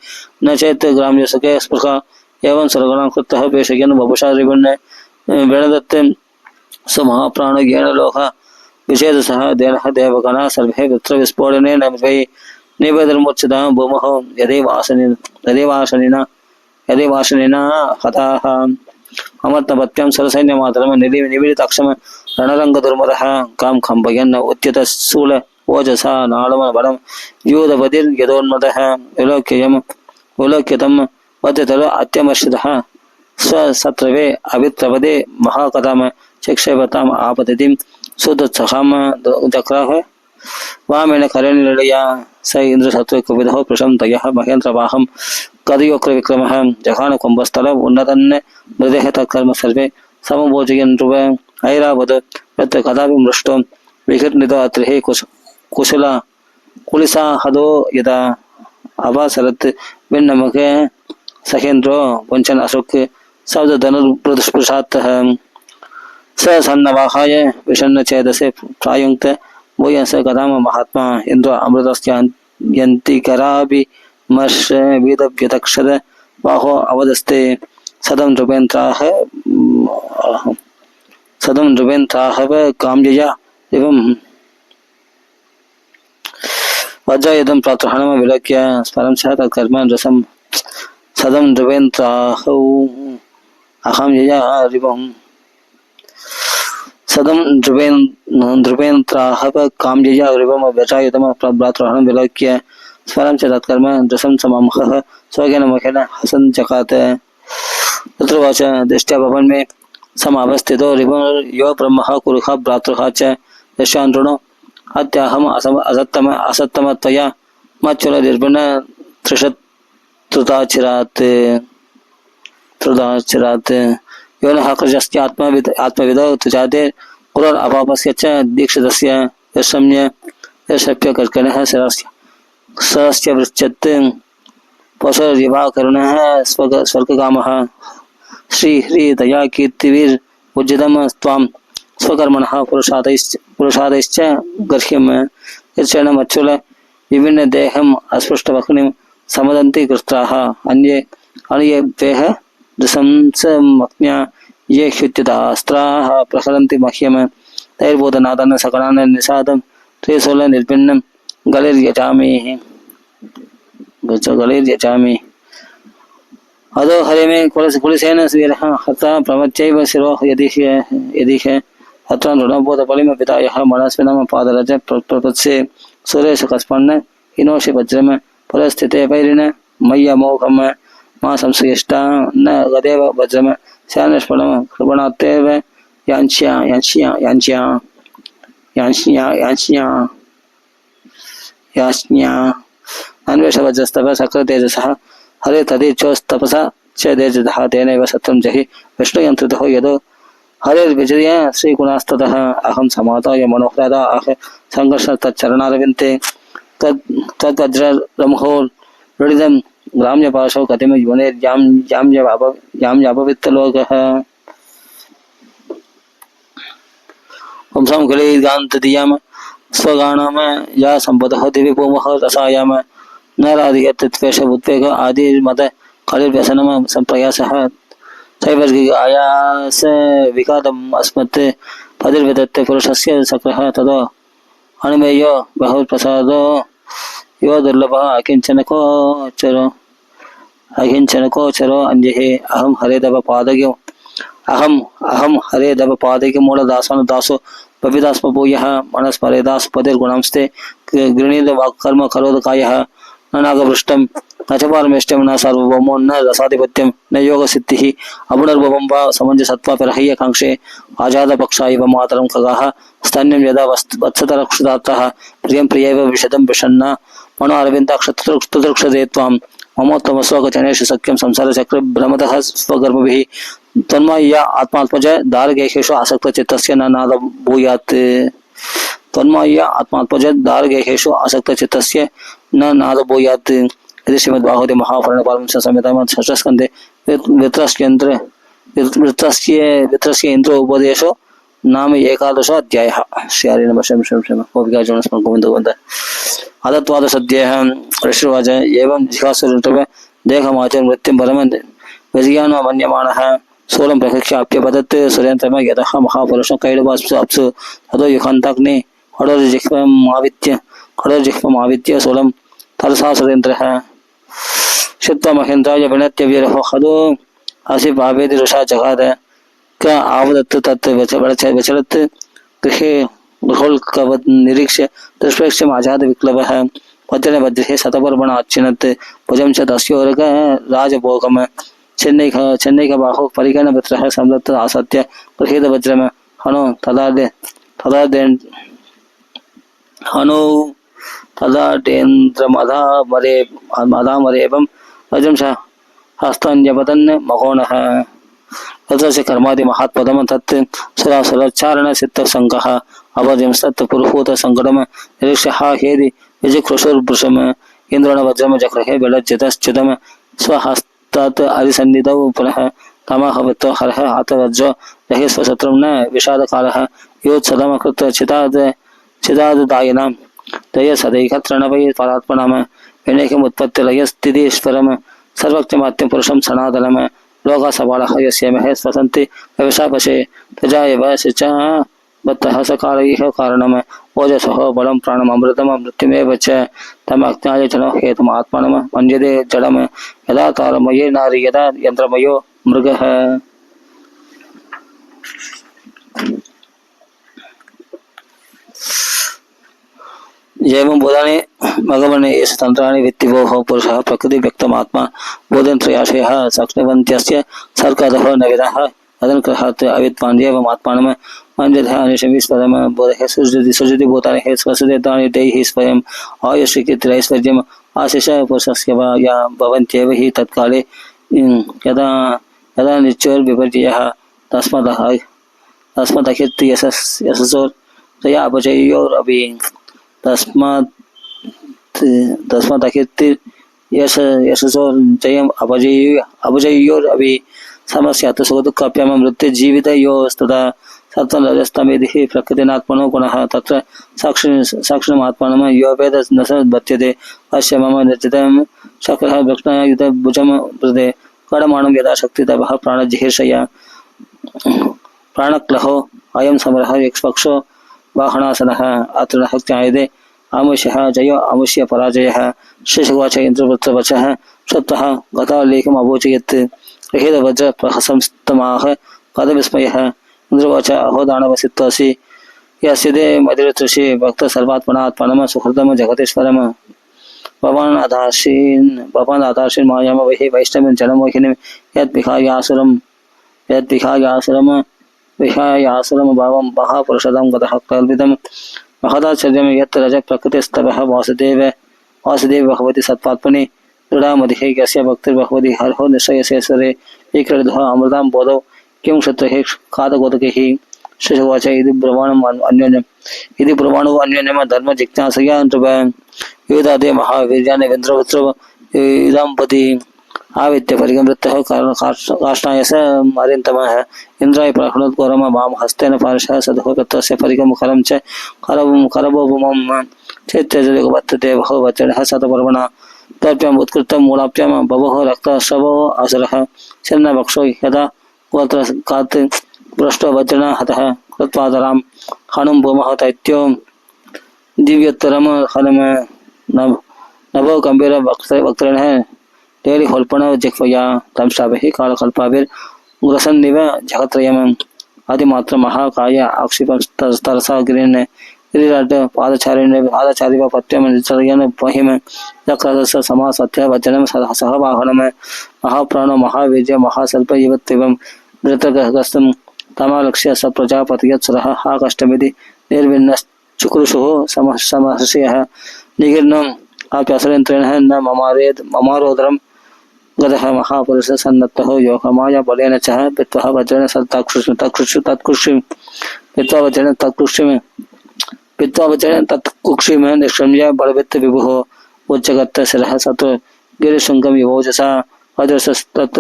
न चेत् ग्राम्यसुखे स्पृहा एवं सर्वगणां कृतः पेशयन् वपुषा रिपुण्य वेणदत्ते सुमहाप्राणज्ञेन लोह विषेदसः देनः देवगणः सर्वे वृत्रविस्फोटनेन वै निवेदनमुच्यतां भूमौ यदेवासनिना हताः अमर्तपत्यं सरसैन्यमातरं निमीलिताक्षम रणरङ्गदुर्मदः कां खम्भयन् उद्यतः शूल ओजसा नाळमबलं यूदपतिर्यदोन्मदः विलोक्यतं वद्यतरो अत्यमर्षितः स्वसत्रवे अवित्रपदे महाकथां चिक्षेपताम् आपतिथिं सुदत्सहां चक्राः वामेन करेणलया स इन्द्रशत्रु कुपितः प्रशंतयः महेन्द्रवाहं कदयोक्रविक्रमः जघान कुम्भस्थल उन्नतन् मृदेह तत्कर्म सर्वे समभोजयन् ध्रुव ऐरावद यत्र कदापि मृष्टो विघर्णितो अत्रिः कुलिसा हदो यदा अवासरत् भिन्नमुखे सहेन्द्रो पुञ्चन अशोक शब्द धनुर्प्रदुष्पृशात्तः स सन्नवाहाय विषण्ण चेदसे प्रायुङ्क्त भूयस कदाम महात्मा इन्द्र अमृतस्यन्तिकराभिमर्श वेदव्यतक्षद बाहो अवदस्ते सदं नृपेन्द्राहव काम्यया एवं वज्रयुधं प्रातःहणं विलोक्य स्मरं च तत्कर्म रसं सदं नृपेन्द्राहौ अहं यया रिवं सदं नृपेन्द्राहव काम्यया रिवं वज्रयुधं प्रातःहणं विलोक्य स्वरं च तत्कर्म दृशं समामहः स्वगेन मुखेन हसन् चकात। तत्र वाच दृष्ट्या भवन में समावस्थितो रिपुर्यो ब्रह्मः कुरुः भ्रातृः च यशान्त्रुणो अत्याहम् असत्तमत्वया मच्चुल निर्भिन्न त्रिशत्रुताचिरात् यो नः कृशस्य आत्मविदो तुजाते कुरर् अपापस्य च दीक्षितस्य यशम्य यशप्य कर्कणः सरस्य वृच्छत् पशुर्यवा करुणः स्वर्गकामः श्री दया कीर्तिवीर उज्जितम स्वाम स्वकर्मणः पुरुषादैश्च गर्ह्यम् यच्चरणम् अच्युल विभिन्न देहम् अस्पृष्टवह्निं समदन्ति कृत्राः अन्ये अणयेभ्यः दृशंसमज्ञा ये ह्युच्युतास्त्राः प्रहरन्ति मह्यम् तैर्बोधनादन सकलान् निषादं त्रिशूल निर्भिन्नं गलिर्यजामि अदो हरे में कुलसेन वीरः हता प्रमच्चैव शिरो यदि अत्र नृणबोधबलिम पिता यः मनस्विनम पादरज प्रपत्से सुरेश कस्पन्न हिनोषि वज्रम पुरस्थिते वैरिण मय्यमोघम मा संश्लिष्टा न गदेव वज्रम स्यानष्पणम कृपणात्तेव याच्ञा अन्वेष वज्रस्तव सकृ तेजसः हरे तदीचोस्तपसा च तेजदः तेनैव सत्यं जहि विष्णुयन्त्रितो यदो हरेर्विजय श्रीगुणास्ततः अहं समाताय मनोहृदा आह संघर्ष तच्चरणारविन्दे तद्वज्ररंहोर्लुडितं ग्राम्यपाशौ कतिम याम्यापवित्तलोकः पुंसां गलीगान्तदीयां स्वगानाम या सम्पदः दिविपोमः रसायाम न राधियत्वेष उद्वेग आदि मद कलिर्व्यसनम संप्रयासः सैवर्गिक आयास विघातम् अस्मत् पदिर्विदत्ते पुरुषस्य सक्रः तदो अनुमेयो बहुप्रसादो यो दुर्लभः अकिञ्चनकोचरो अन्यः अहं हरेदव पादयो मूलदासो पविदास्मभूयः मनस्मरेदास पदिर्गुणांस्ते गृणीत वाक्कर्म करोदकायः न नागपृष्टं न च पारमेष्टं न सार्वभौमो न रसाधिपत्यं न योगसिद्धिः अपुनर्भवं वा समञ्जसत्त्वापरह्य काङ्क्षे आजादपक्षा इव मातरं खगाः स्तन्यं यदा वत्सतरक्षुदात्तः प्रियं प्रियैव विशदं विषन्ना मनो अरविन्दाक्षतृक्षदे त्वां ममोत्तमस्वगजनेषु सख्यं संसारचक्र भ्रमतः स्वगर्भभिः तन्मय्या आत्मात्मज दारगेहेषु आसक्तचित्तस्य न नादभूयात् तन्मय्या आत्मात्मज दारगेहेषु आसक्तचित्तस्य न नादभूयात् इति श्रीमद्भागवते महापुराणे संहितायां षष्ठस्कन्धे वित्रस्य इन्द्रो उपदेशो नाम 11 अध्यायः। श्री हरि नमः शं गोपिकाजनस्मरण गोविन्द गोविन्द। अदत्वाद सद्यः ऋषिर्वाच एवं जिहासुरतव देहमाचर मृत्युं परम विजयानो मन्यमानः सोलं प्रशिक्षाप्यपतत् सुरेन्द्रम यतः महापुरुषं कैडवाप्सु अप्सु ततो युगान्ताग्नि खडोर्जिह्वमावित्य सोलं तलसा सुरेन्द्रः श्रुत्वा महेन्द्राय विनत्य वीरः हदो असि भावेति रुषा जगाद क आवदत्त तत् विचलत् गृहे गृहोल्कवत् निरीक्ष्य दुष्प्रेक्ष्यम् आजाद विक्लवः वज्रेण वज्रे शतपर्वणाच्चिनत् भुजं च तस्योरग राजभोगम् चेन्नैकबाहो परिगणपुत्रः संदत्त आसत्य गृहीत वज्रम हनो तदाडेन्द्रमदामरेवं वज्रं च हस्तान्यपतन् मघोनः तत्र कर्मादि महात्पदम तत् सुरासुरचारण सिद्धसङ्गः अवधिंस्तत् पुरुहूत सङ्कटम निरीक्ष्य हेदि विजिकृषुर्भृशम इन्द्रण वज्रम जग्रहे बेलज्जितश्च्युतम स्वहस्तात् अरिसन्निधौ पुनः तमः वित्तो हरः आतवज्रो रहे स्वशत्रुं न विषादकालः योत्सदमकृत चिदादायिनां दय सदैकत्रणवै परात्मनाम विनयमुत्पत्तिलयस्थितीश्वरम सर्वज्ञमात्यं पुरुषं सनातनम लोकासबालः यस्य महे स्वसन्ति व्यवसापशे तजायव शिचा बद्धः सकालैः कारणम् ओजसः बलं प्राणम् अमृतम् मृत्युमेव च तम् अज्ञाय जनो हेतुम् आत्मनम् मन्यते जडम् यदा तारमये नारी यदा यन्त्रमयो मृगः। एवं बुधाने भगवन् एष तन्त्राणि वित्तिभोः पुरुषः प्रकृति व्यक्तमात्मा बोधनत्रयाशयः साक्षिवन्त्यस्य सर्कदः नविदः अदनकृहात् अविद्वान्येवम् आत्मानं मन्यतः अनिशमीश्वरं बोधः सृजति भूतानि हे स्वसुदेतानि तैः स्वयम् आयुष्यकित्रैश्वर्यम् आशिष पुरुषस्य वा या भवन्त्येव हि तत्काले यदा यदा निश्चयोर्विपर्ययः तस्मादहिर्ति यशसोर्तया अपचयोरपि तस्मादहिर्ति यशसोर्जयम् अपचयोरपि समस्यात् सुखदुःखाप्यम मृत्युजीवितयोस्तदा सत्त्वरजस्तमेधिः प्रकृतिनात्मनो गुणः तत्र साक्षिणमात्मानं योऽवेद न स बध्यते अस्य मम निर्जितं शक्रः वृक्षयुतभुजं प्रदे कडमाणं यदा शक्तितपः प्राणजिहीर्षया प्राणक्लहो अयं समरः यक्ष्पक्षो वाहनासनः अतृणः ज्ञायते आमुष्यः जयो आमुष्य पराजयः शेषवाच इन्द्रवृत्रवचः श्रुत्वः गतालेखम् अवोचयत् रहितवज्र प्रहसंस्तमाह पदविस्मयः इंद्रवाच अहो दानवसित्वसि यस्यदे मदिरतृषि भक्त सर्वात्मनात्मनम सुहृदम जगतीश्वरम भवान् आधार्षीन् मायाम वहि वैष्णवीं जनमोहिनीं विहायासुरम भावं महापुरुषदं गतः कल्पितं महदाचर्यं यत् रज प्रकृतिस्तवः वासुदेव भगवति सत्पात्मनि दृढामधिः यस्य भक्तिर्भगवति हरहो निश्चयसेश्वरे विक्रीडः अमृतां बोधौ किं क्षत्रैः खादगोदकैः शिशुवाच इति ब्रवाणो अन्योन्यम धर्म जिज्ञासया युधादे महावीर्यानि वेन्द्रवृत्रव युधाम्पति आवित्य परिगमृतः काष्णाय स मरिन्तमः इन्द्राय प्राह्णोद्गौरम वाम हस्तेन पार्श्वः सदहो तस्य परिगमुखरं च करभौमं चैत्यजगवर्तते भो वचनः शतपर्वणा तर्प्यम् उत्कृतं मूलाप्यं बभोः रक्तश्रवो असुरः छिन्नवक्षो यदा गोत्र कात् भ्रष्टो वज्रण हतः कृत्वादरां हनुं भूमः दैत्यो दिव्योत्तरं हनुम नभो गंभीर वक्त्रेण तेलि होल्पण जिह्वया दंशाभिः कालकल्पाभिर्ग्रसन्निव जगत्रयम् आदिमात्र महाकाय आक्षिपं तरसा गिरिन् गिरिराट पादचारिव पत्यं निचरयन् महिम चक्रदश समासत्य वचनं सहवाहनं महाप्राणो महावीर्य महासल्प युवत्तिवं धृतगस्तं तमालक्ष्य स प्रजापतियत्सुरः हा कष्टमिति निर्विन्नश्चुक्रुषुः समहर्षयः निगीर्णम् आप्यसुरेन्द्रेण न ममारोदरं गतः महापुरुष सन्नत्तः योगमाया बलेन च पित्वः वज्रेण तत्कुक्षिं पित्वा वज्रेण तत्कुक्षिं निष्क्रम्य बलवित्त विभुः उच्चगत्त शिरः सतो गिरिशृङ्गं योजसा वज्रसस्तत्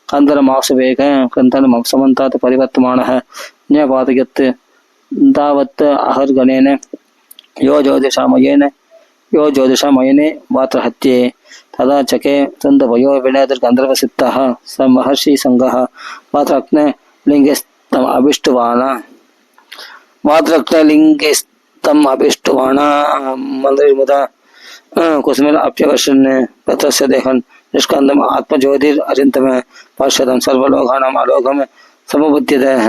कन्दरमांसवेग क्रन्थनं समन्तात् परिवर्तमानः न्यपातयत् तावत् अहर्गणेन यो ज्योतिषामयने वात्रहत्ये तदा चके चन्दवयो विनयदुर्गन्धर्वसिद्धः स महर्षि संगः वात्रग्नलिङ्गस्तम् अभिष्टवान् मन्दिरमुदा कुसुमिल अप्यवर्षन् पत्रस्य देहन् निष्कान्दम् आत्मज्योतिरचिन्तम् पार्षदं सर्वलोकानाम् अलोकं समुपद्यतः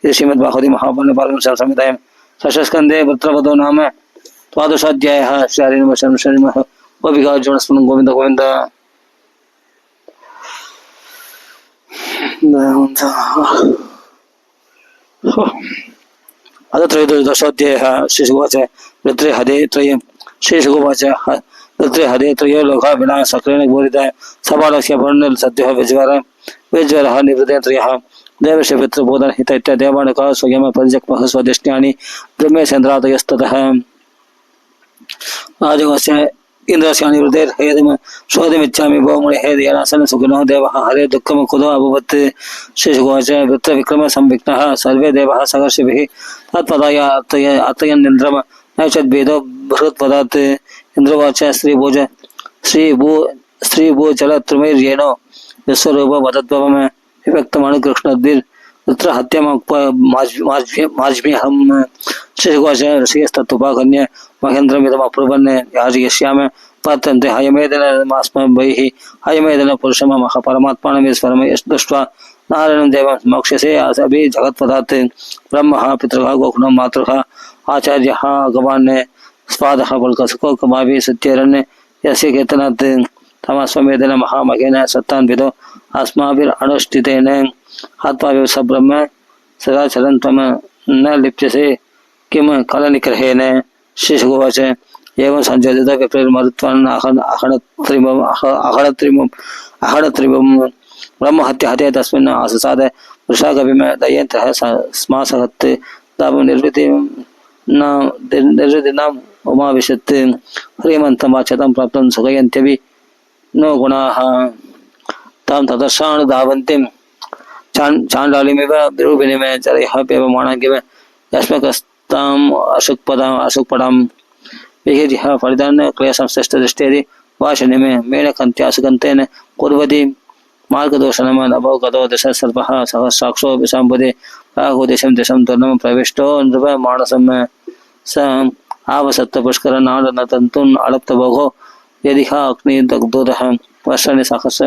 इति श्रीमद्भागवते महापुराणे पारमहंस्यां संहितायां षष्ठस्कन्धे वृत्रवधो नाम द्वादशाध्यायः श्रीहरिः शरणमः गोपिकाजीवनस्मरणं गोविन्द गोविन्द अथ त्रयोदशोऽध्यायः श्रीशुकोवाच वृत्रे हदे त्रयं श्रीशुकोवाच वृत्रे हदे त्रयो लोका विना सक्रेण पूरितः सबालस्य वर्णल सद्यः विज्वरः निवृते त्रयः देवस्य पितृबोधन हित इत्यादेवानकः स्वयं परिजक्मः स्वदिष्ण्यानि ब्रह्मेशेन्द्रादयस्ततः राजगस्य इंद्रस्य निवृत्तेर्हेदम शोधमिच्छामि भो मुने हेदयासन सुखिनो देवः हरे दुःखम कुतो अभवत् श्रीशुकोवाच वृत्र विक्रम संविघ्नः सर्वे देवः सहर्षिभिः तत्पदाय अतयन्निन्द्रम नैषद्भेदो बृहत्पदात् इंद्रवाच श्रीभूजलत्रुमैर्येणो विश्वरूप वदद्भवम विभक्तमनुकृष्णद्भिर् तत्र हत्यमाज्म्यहं श्रीशुकोवाच ऋषयस्तत्तुपाकन्य महेन्द्रमिदमब्रुवन् याजयिष्याम पत्यन्ते हयमेदनमास्मभैः हयमेदन पुरुषमः परमात्मानमीश्वरं यद्दृष्ट्वा नारायणं देवं मोक्ष्यसे अभि जगत्पदात् ब्रह्मः पितृः गोकुलं मातृः आचार्यः भगवान् स्वादः पुल्कसुको कमाभि सत्यरण्य यस्य केतनात् तमस्वमेधेन महामहेन सत्तान्विदो अस्माभिरनुष्ठितेन आत्माविव सब्रह्म सदा चरन्त्वं न लिप्यसे किम कलनिग्रहेण शिशुगोवाच एवं संजोदित विप्रेर्मरुत्वान् अहडत्रिमं ब्रह्महत्या हते तस्मिन् आससाद वृषाकविम दयन्तः स्मासहत् तां निर्वृतिनाम् उमाविशत् ह्रीमन्तं वाचतं प्राप्तं सुखयन्त्यपि नो गुणाः तां तदर्शानुधावन्तीं चाण्डालिमिव विरूपिणीम चरयः पेयमाणाङ्गिव यस्मकस्ताम् अशुक्पदां विहिर्यः फलितान् क्लेशंश्रेष्ठदृष्टेति वाशनिमे मेणकन्त्यासुकन्तेन कुर्वति मार्गदोषणम नभो गतो दशसर्पः सहस्राक्षो विशाम्बुदे प्राहुदेशं देशं तरुणं प्रविष्टो नृप मानसं स आवसत्तपुष्करनाडनतन्तुन् अलप्तभोगो यदिह अग्निदग्धोदः वर्षाणि सहस्र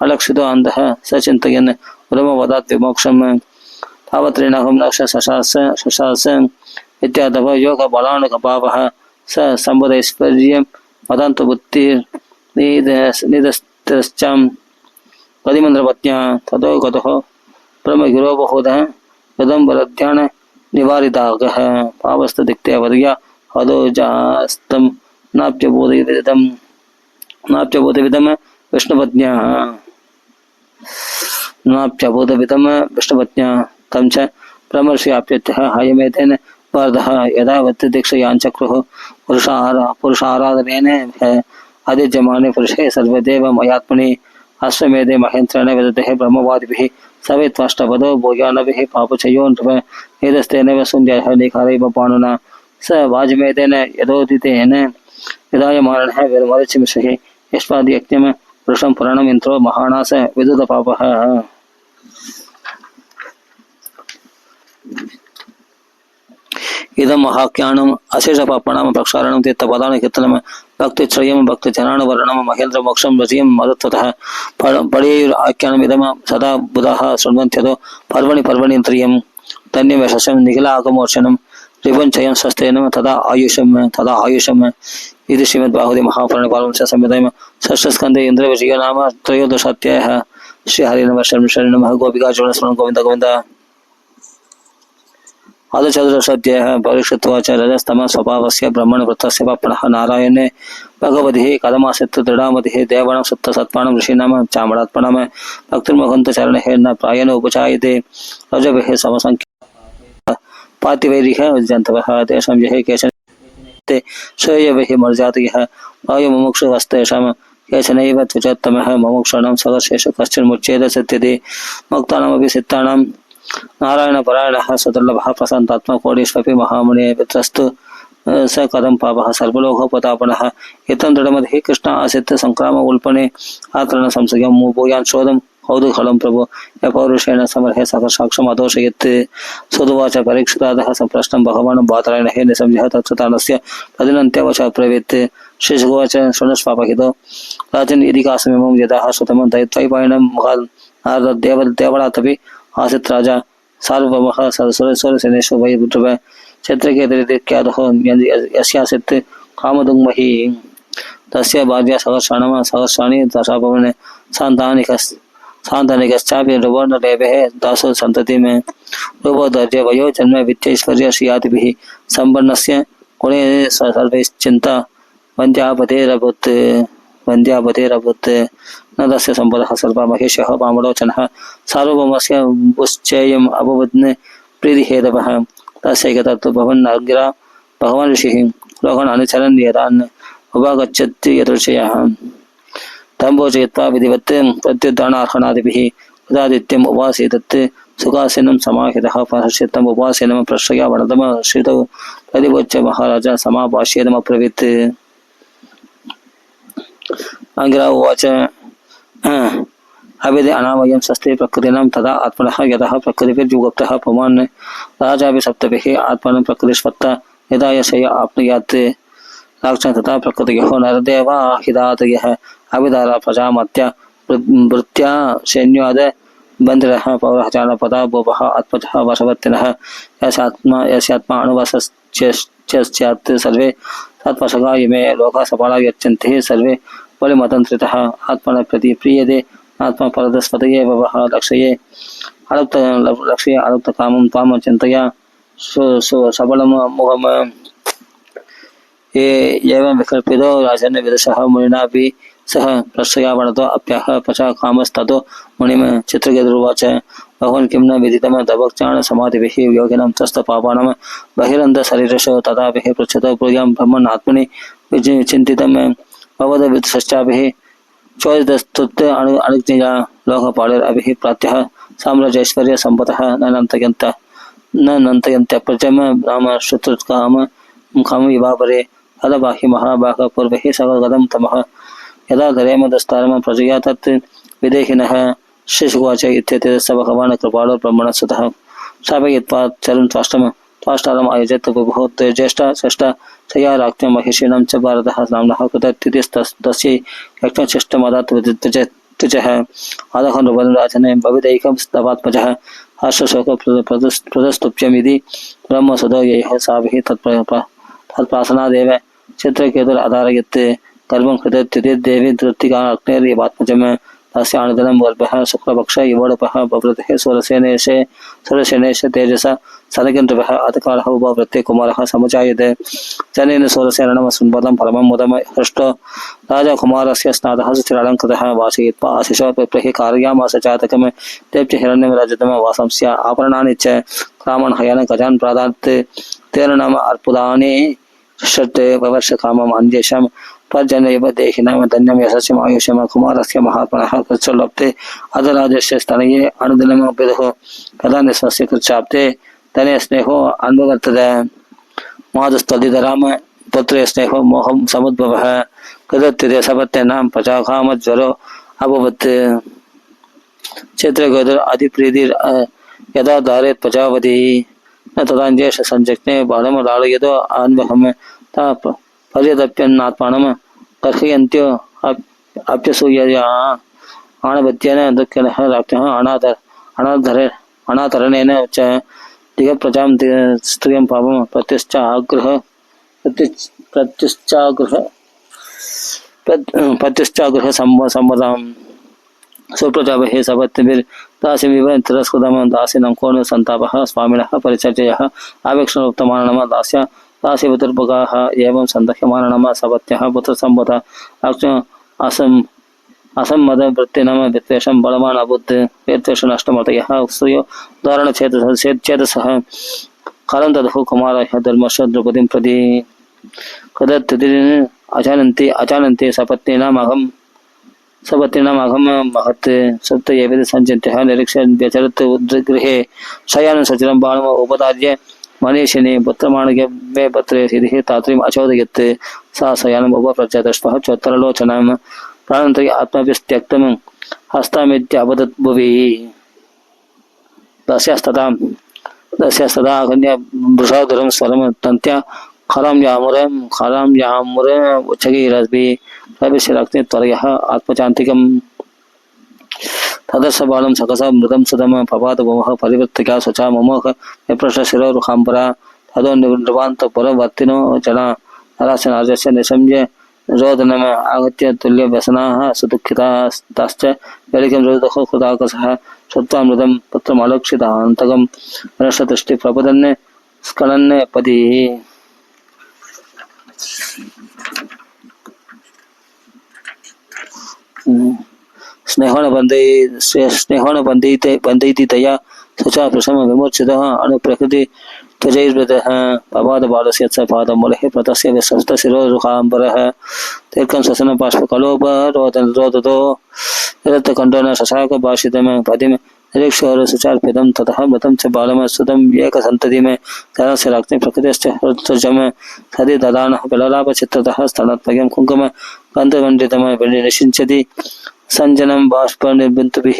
अलक्षितो अन्धः स चिन्तयन् ब्रह्मवदात् विमोक्षं तावत्रीणहं नक्ष शशास इत्यादव योगबलानुकपावः स सम्बुधैश्वर्यं वदन्तु बुद्धिर्निदस्त्रश्चां कदिमन्द्रपत्न्या ततो गतः ब्रह्मगिरोबहोदः यदम्बरध्यान निवारितागः पावस्तदिक्ते वर्या हदोजास्तं नाप्यबोधविदं विष्णुपत्न्या तं च ब्रह्मर्षियाप्यत्यः हयमेतेन वर्धः यदावत् दीक्षयाञ्चक्रुः पुरुषाराधनेन अदिज्यमाने पुरुषे सर्वदेव मयात्मनि अश्वमेधे महेन्द्रेण विदते ब्रह्मवादिभिः सवेत्वाष्टपदो भोग्यानभिः पापचयो नृप एतस्तेनैव सुन्द्यः निखारैव पाणुना स वाजमेधेन यदोदितेन यदायमानः विरमरिचिमिषः यष्पादियज्ञं पुरुषं पुराणम् इन्द्रो महानास विदुतपापः इदं महाज्ञानम् अशेषपापानां प्रक्षालनं तीर्थपदानि कीर्तनं भक्तिश्रयं भक्तिजनानुवर्णनं महेन्द्र मोक्षं रचियं मरुत्वतः पडेयुराख्यानम् इदं सदा बुधाः शृण्वन्त्यतो पर्वणि पर्वणि इन्द्रियं धन्यवशं निखिलागमोचनं रिपुञ्चयं स्वस्तेन तदा आयुषम् इति श्रीमद्बाहुली महापुराणे पारमहंस्यां संहितायां षष्ठस्कन्धे इन्द्रविजयो नाम त्रयोदशाध्यायः श्रीहरिनमः शरणं नमः गोपिकाचरणस्मरणं गोविन्द गोविन्द अधचतुर्दशाध्यायः परीक्षितवाच रजस्तमः स्वभावस्य ब्रह्मणवृत्तस्य पुनः नारायणे भगवतिः कथमासीत् दृढामतिः देवानां सप्तसत्त्वानां ऋषीणां चामडात्मनां भक्तिर्मुकुन्दचरणैः न प्रायेण उपचायते रजभिः समसंख्या पातिवैरिः जन्तवः तेषां यः केचन श्रेयभिः मर्जातयः वायुमुमुक्षुस्तेषां केचनैव त्वचोत्तमः मुमुक्षूणां सदशेषु कश्चिन्मुच्येत सत्यते मुक्तानामपि सिद्धानां नारायणपरायणः सुदुर्लभः प्रशान्तात्मा कोटीष्वपि महामुने पित्रस्तु स कथं पापः सर्वलोकोपतापनः एतं दृढमतिः कृष्ण आसीत् संक्राम उल्पने आतरण संशयं भूयान् शोधं कौतूहलं प्रभु यपौरुषेण समर्हे सकर्षाक्षम् अदोषयत् सुदुवाच परीक्षितादः सम्प्रश्नं भगवान् बातरायणः निसंशयः तत्सतानस्य तदिनन्त्यवशात् प्रवेत् श्रीशुगोवाच शृणुष्पापहितो राजन् यदि कासमिमं यदाः श्रुतमं दैत्वैपायनं मुखात् देवलातपि आसीत् राजा सार्वभौमः सरस्वरसेनेषु वै ध्रुव क्षेत्रकेतरित्यादः यस्यासीत् कामदुङ्मही तस्य भार्या सहस्राणि दशाभवने सान्तानिकश्चापि रुवर्णरेभेः दासो सन्ततिं रूपोधैर्य वयो जन्म वित्तैश्वर्य श्रियादिभिः सम्पन्नस्य गुणे सर्वैश्चिन्ता वन्द्यापतेरभूत् न तस्य सम्पदः सर्वा महेशः पामलोचनः सार्वभौमस्य पुश्चेयम् अभवन् प्रीतिहेतवः तस्यैकतत्तु भवन्नग्रा भगवान् ऋषिः लोकान् अनुचरन् यदान् उपागच्छति यदृशयः तम्भोजयित्वा विधिवत् प्रत्युत्थानार्हणादिभिः उदादित्यम् उपासीदत् सुखासीनं समाहितः परश्चित्तम् उपासीनं प्रश्रया वनतमश्रितौ प्रतिभोच्य महाराजा समाभाष्येदमब्रवीत् अंगिरा उवाच अभिधे अनामयं सस्ते प्रकृतिनां तदा आत्मनः यतः प्रकृतिभिर्युक्तः पुमान् राजापि सप्तभिः आत्मनं प्रकृतिष्वत्ता यदा यशय आप्नुयात् राक्षसं तथा प्रकृतियोः नरदेवाहिदातयः अभिधारा प्रजामत्या वृत्त्या सैन्याद बन्धिरः पौरः जानपदा भूपः आत्मजः वशवर्तिनः यस्यात्मा अणुवशश्च स्यात् सर्वे तत्पशका इमे लोका सफला यच्छन्ति सर्वे बलिमतन्त्रितः आत्मन प्रति प्रीयते आत्मा परदस्पतये भवः लक्ष्ये अलुप्त लक्ष्ये अलुप्त कामं त्वां चिन्तया सबलम मुहम ये एवं विकल्पितो राजन् विदुषः मुनिनापि सह प्रश्रयावणतो अप्यः पचा कामस्ततो मुनिम चित्रकेतुर्वाच भगवान् किं न विदितं तवक्चाण समाधिभिः योगिनं तस्तपापानं बहिरन्तशरीरशो तथाभिः पृच्छतो ब्रूयां ब्रह्मन् आत्मनि चिन्तितं भवद विदुषश्चाभिः चोदितस्तुत्य अनुज्ञया लोकपालैरभिः प्रात्यः साम्राज्यैश्वर्य सम्पतः न नन्तयन्त्य प्रजम नाम शत्रुत्काम मुखम विवापरे हलबाहि महाभाग पूर्वहि सकलगदं तमः यदा धरेम दस्तारम प्रजया तत् विदेहिनः शिशुवाच इत्येतस्य भगवान् कृपालो ब्रह्मणस्ततः स्थापयित्वा चलं त्वाष्टारम् आयोजयत् बुभुः ज्येष्ठा षष्ठा तया राज्ञ महिषीणां च भारतः नाम्नः कृतस्यै यज्ञशिष्टमदात् तुजः अधः नृपराजने भविदैकं स्तवात्मजः हर्षशोक प्रदस्तुप्यमिति ब्रह्मसदो यैः साभिः तत्प्रासनादेव चित्रकेतुराधारयत् गर्भं कृते देवी तृप्तिका अग्नेर्यवात्मजम् तस्य अनुदिनं गर्भः शुक्लपक्ष युवोडपः बभृतः सुरसेनेश तेजसा सनकनृपः अतकालः उपवृत्ते कुमारः समुचायते जनेन सूरसेनः सुन्पदं परमं मुदं हृष्टो राजकुमारस्य स्नातः सुचिरालङ्कृतः वासयित्वा आशिषो पिप्रहि कारयामास चातकं तेभ्य हिरण्यं रजतम् वासंस्य आभरणानि च रामन् हयन गजान् प्रादात् तेन नाम अर्पुदानि षट् वर्षकामम् अन्येषां पर्जनैव देहिनां धन्यं यशस्यम् आयुष्यम् कुमारस्य महात्मनः कृच्छोल्लब्धे अधराजस्य स्तनये अनुदिनम् विदुः कदा निस्वस्य कृच्छाब्दे धने स्नेहो अन्ववर्तते माधुस्तलितराम पुत्रे स्नेहो मोहं समुद्भवः कृतत्युदे सपत्न्यानां प्रजाकामज्वरो अभवत् चित्रकेतुर् अधिप्रीतिर् यदा धारेत् प्रजापतिः न तदाञ्जेष सञ्जज्ञे बालं लालयतो अन्वहं ता पर्यदप्यन्नात्मानं कर्षयन्त्यो अप्यसूयया आणवत्येन दुःखिनः राज्ञः अनाधरणेन च दिगप्रजां स्त्रियं पापं प्रत्युश्चागृह संवदां सुप्रजाभिः सपत्निभिर्दासीमिव तिरस्कृतं दासिनं को न सन्तापः स्वामिनः परिचर्ययः आवेक्षणोक्तमानः दासीपुत्रभगाः एवं सन्दह्यमानः सपत्न्यः पुत्रसम्पदा असम्मदवृत्तिनाम विद्वेषं बलवान् अभूत् विद्वेषनष्टमतयः स्त्रियो धारणचेतसः कालं तदुः कुमारः धर्मश्च द्रौपदीं प्रति कदत्तिदिन् अजानन्ति सपत्नीनामहं महत् सुप्त एवेद सञ्चिन्त्यः निरीक्ष्य व्यचरत् गृहे शयानं सचिरं बाणम् उपदार्य मनीषिनी पुत्रमाणिके मे पत्रे सिद्धिः तात्रीम् अचोदयत् सा शयानम् उपप्रज्यदष्टः चोत्तरलोचनां प्राणन्तरि आत्मभिस्त्यक्तं हस्तमित्यवदत् भुवि दस्यस्तदा कन्या वृषाधरं स्वरं तन्त्या खरां यामुर उच्चगैरस्भिः प्रविश्य त्वरयः आत्मचान्तिकं तदर्श बालं सकसा मृदं सुदम पपातभूमः परिवृत्तिका स्वचा ममोह विप्रशिरोरुहाम्बरा तदो निर्वान्तपुरवर्तिनो जना नराशनार्यस्य निशम्य रोदनम् आगत्य तुल्यव्यसनाः सुदुःखितास्ताश्च वेलिकं रुदुः कृताकसः श्रुत्वा मृदं पुत्रमलक्षितान्तकं रक्षदृष्टि प्रपदन् स्खलन् पतिः स्नेहोन बन्धयति तया सुचा प्रशम विमोचितः अनुप्रकृति त्वजैर्वृतः पपादबालस्य च पादमूलः प्रतस्य विसृष्टशिरोरुहाम्बरः दीर्घं श्वसनं बाष्पकलोपरोदतो निरतकण्ठेन शशाकभाषितं पदिं निरीक्षोरसुचार्पितं ततः मृतं च बालमस्तुतं एकसन्ततिं धनस्य रक्ते प्रकृतिश्च हृत्सजं सदि ददानः विललापचित्रतः स्तनत्मयं कुङ्कुम गन्धमण्डितं निषिञ्चति सञ्जनं बाष्पनिर्बिन्दुभिः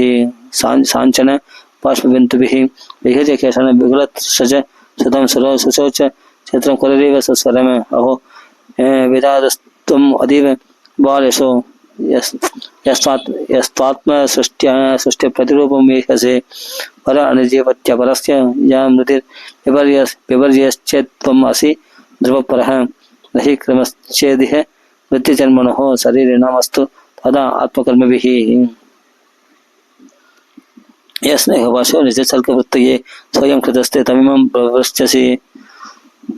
साञ्चन बाष्पबिन्दुभिः विहृज्य केशन विगलत् सज सुतं सुरो सुशोच चित्रं कुलरीव सुस्वरम् अहो विदादस्त्वम् अतीव बालेषु यस्त्वात्मसृष्ट्या प्रतिरूपं वीक्षसे पर अनिजीवत्य परस्य या मृतिर्विपर्यश्चेत्त्वम् असि ध्रुवपरः नहि क्रमश्चेदिह वृत्तिजन्मनः शरीरिणामस्तु तदा आत्मकर्मभिः यस्नेह वासो निजचल्कवृत्तये स्वयं कृतस्ते तमिमं प्रवृश्यसि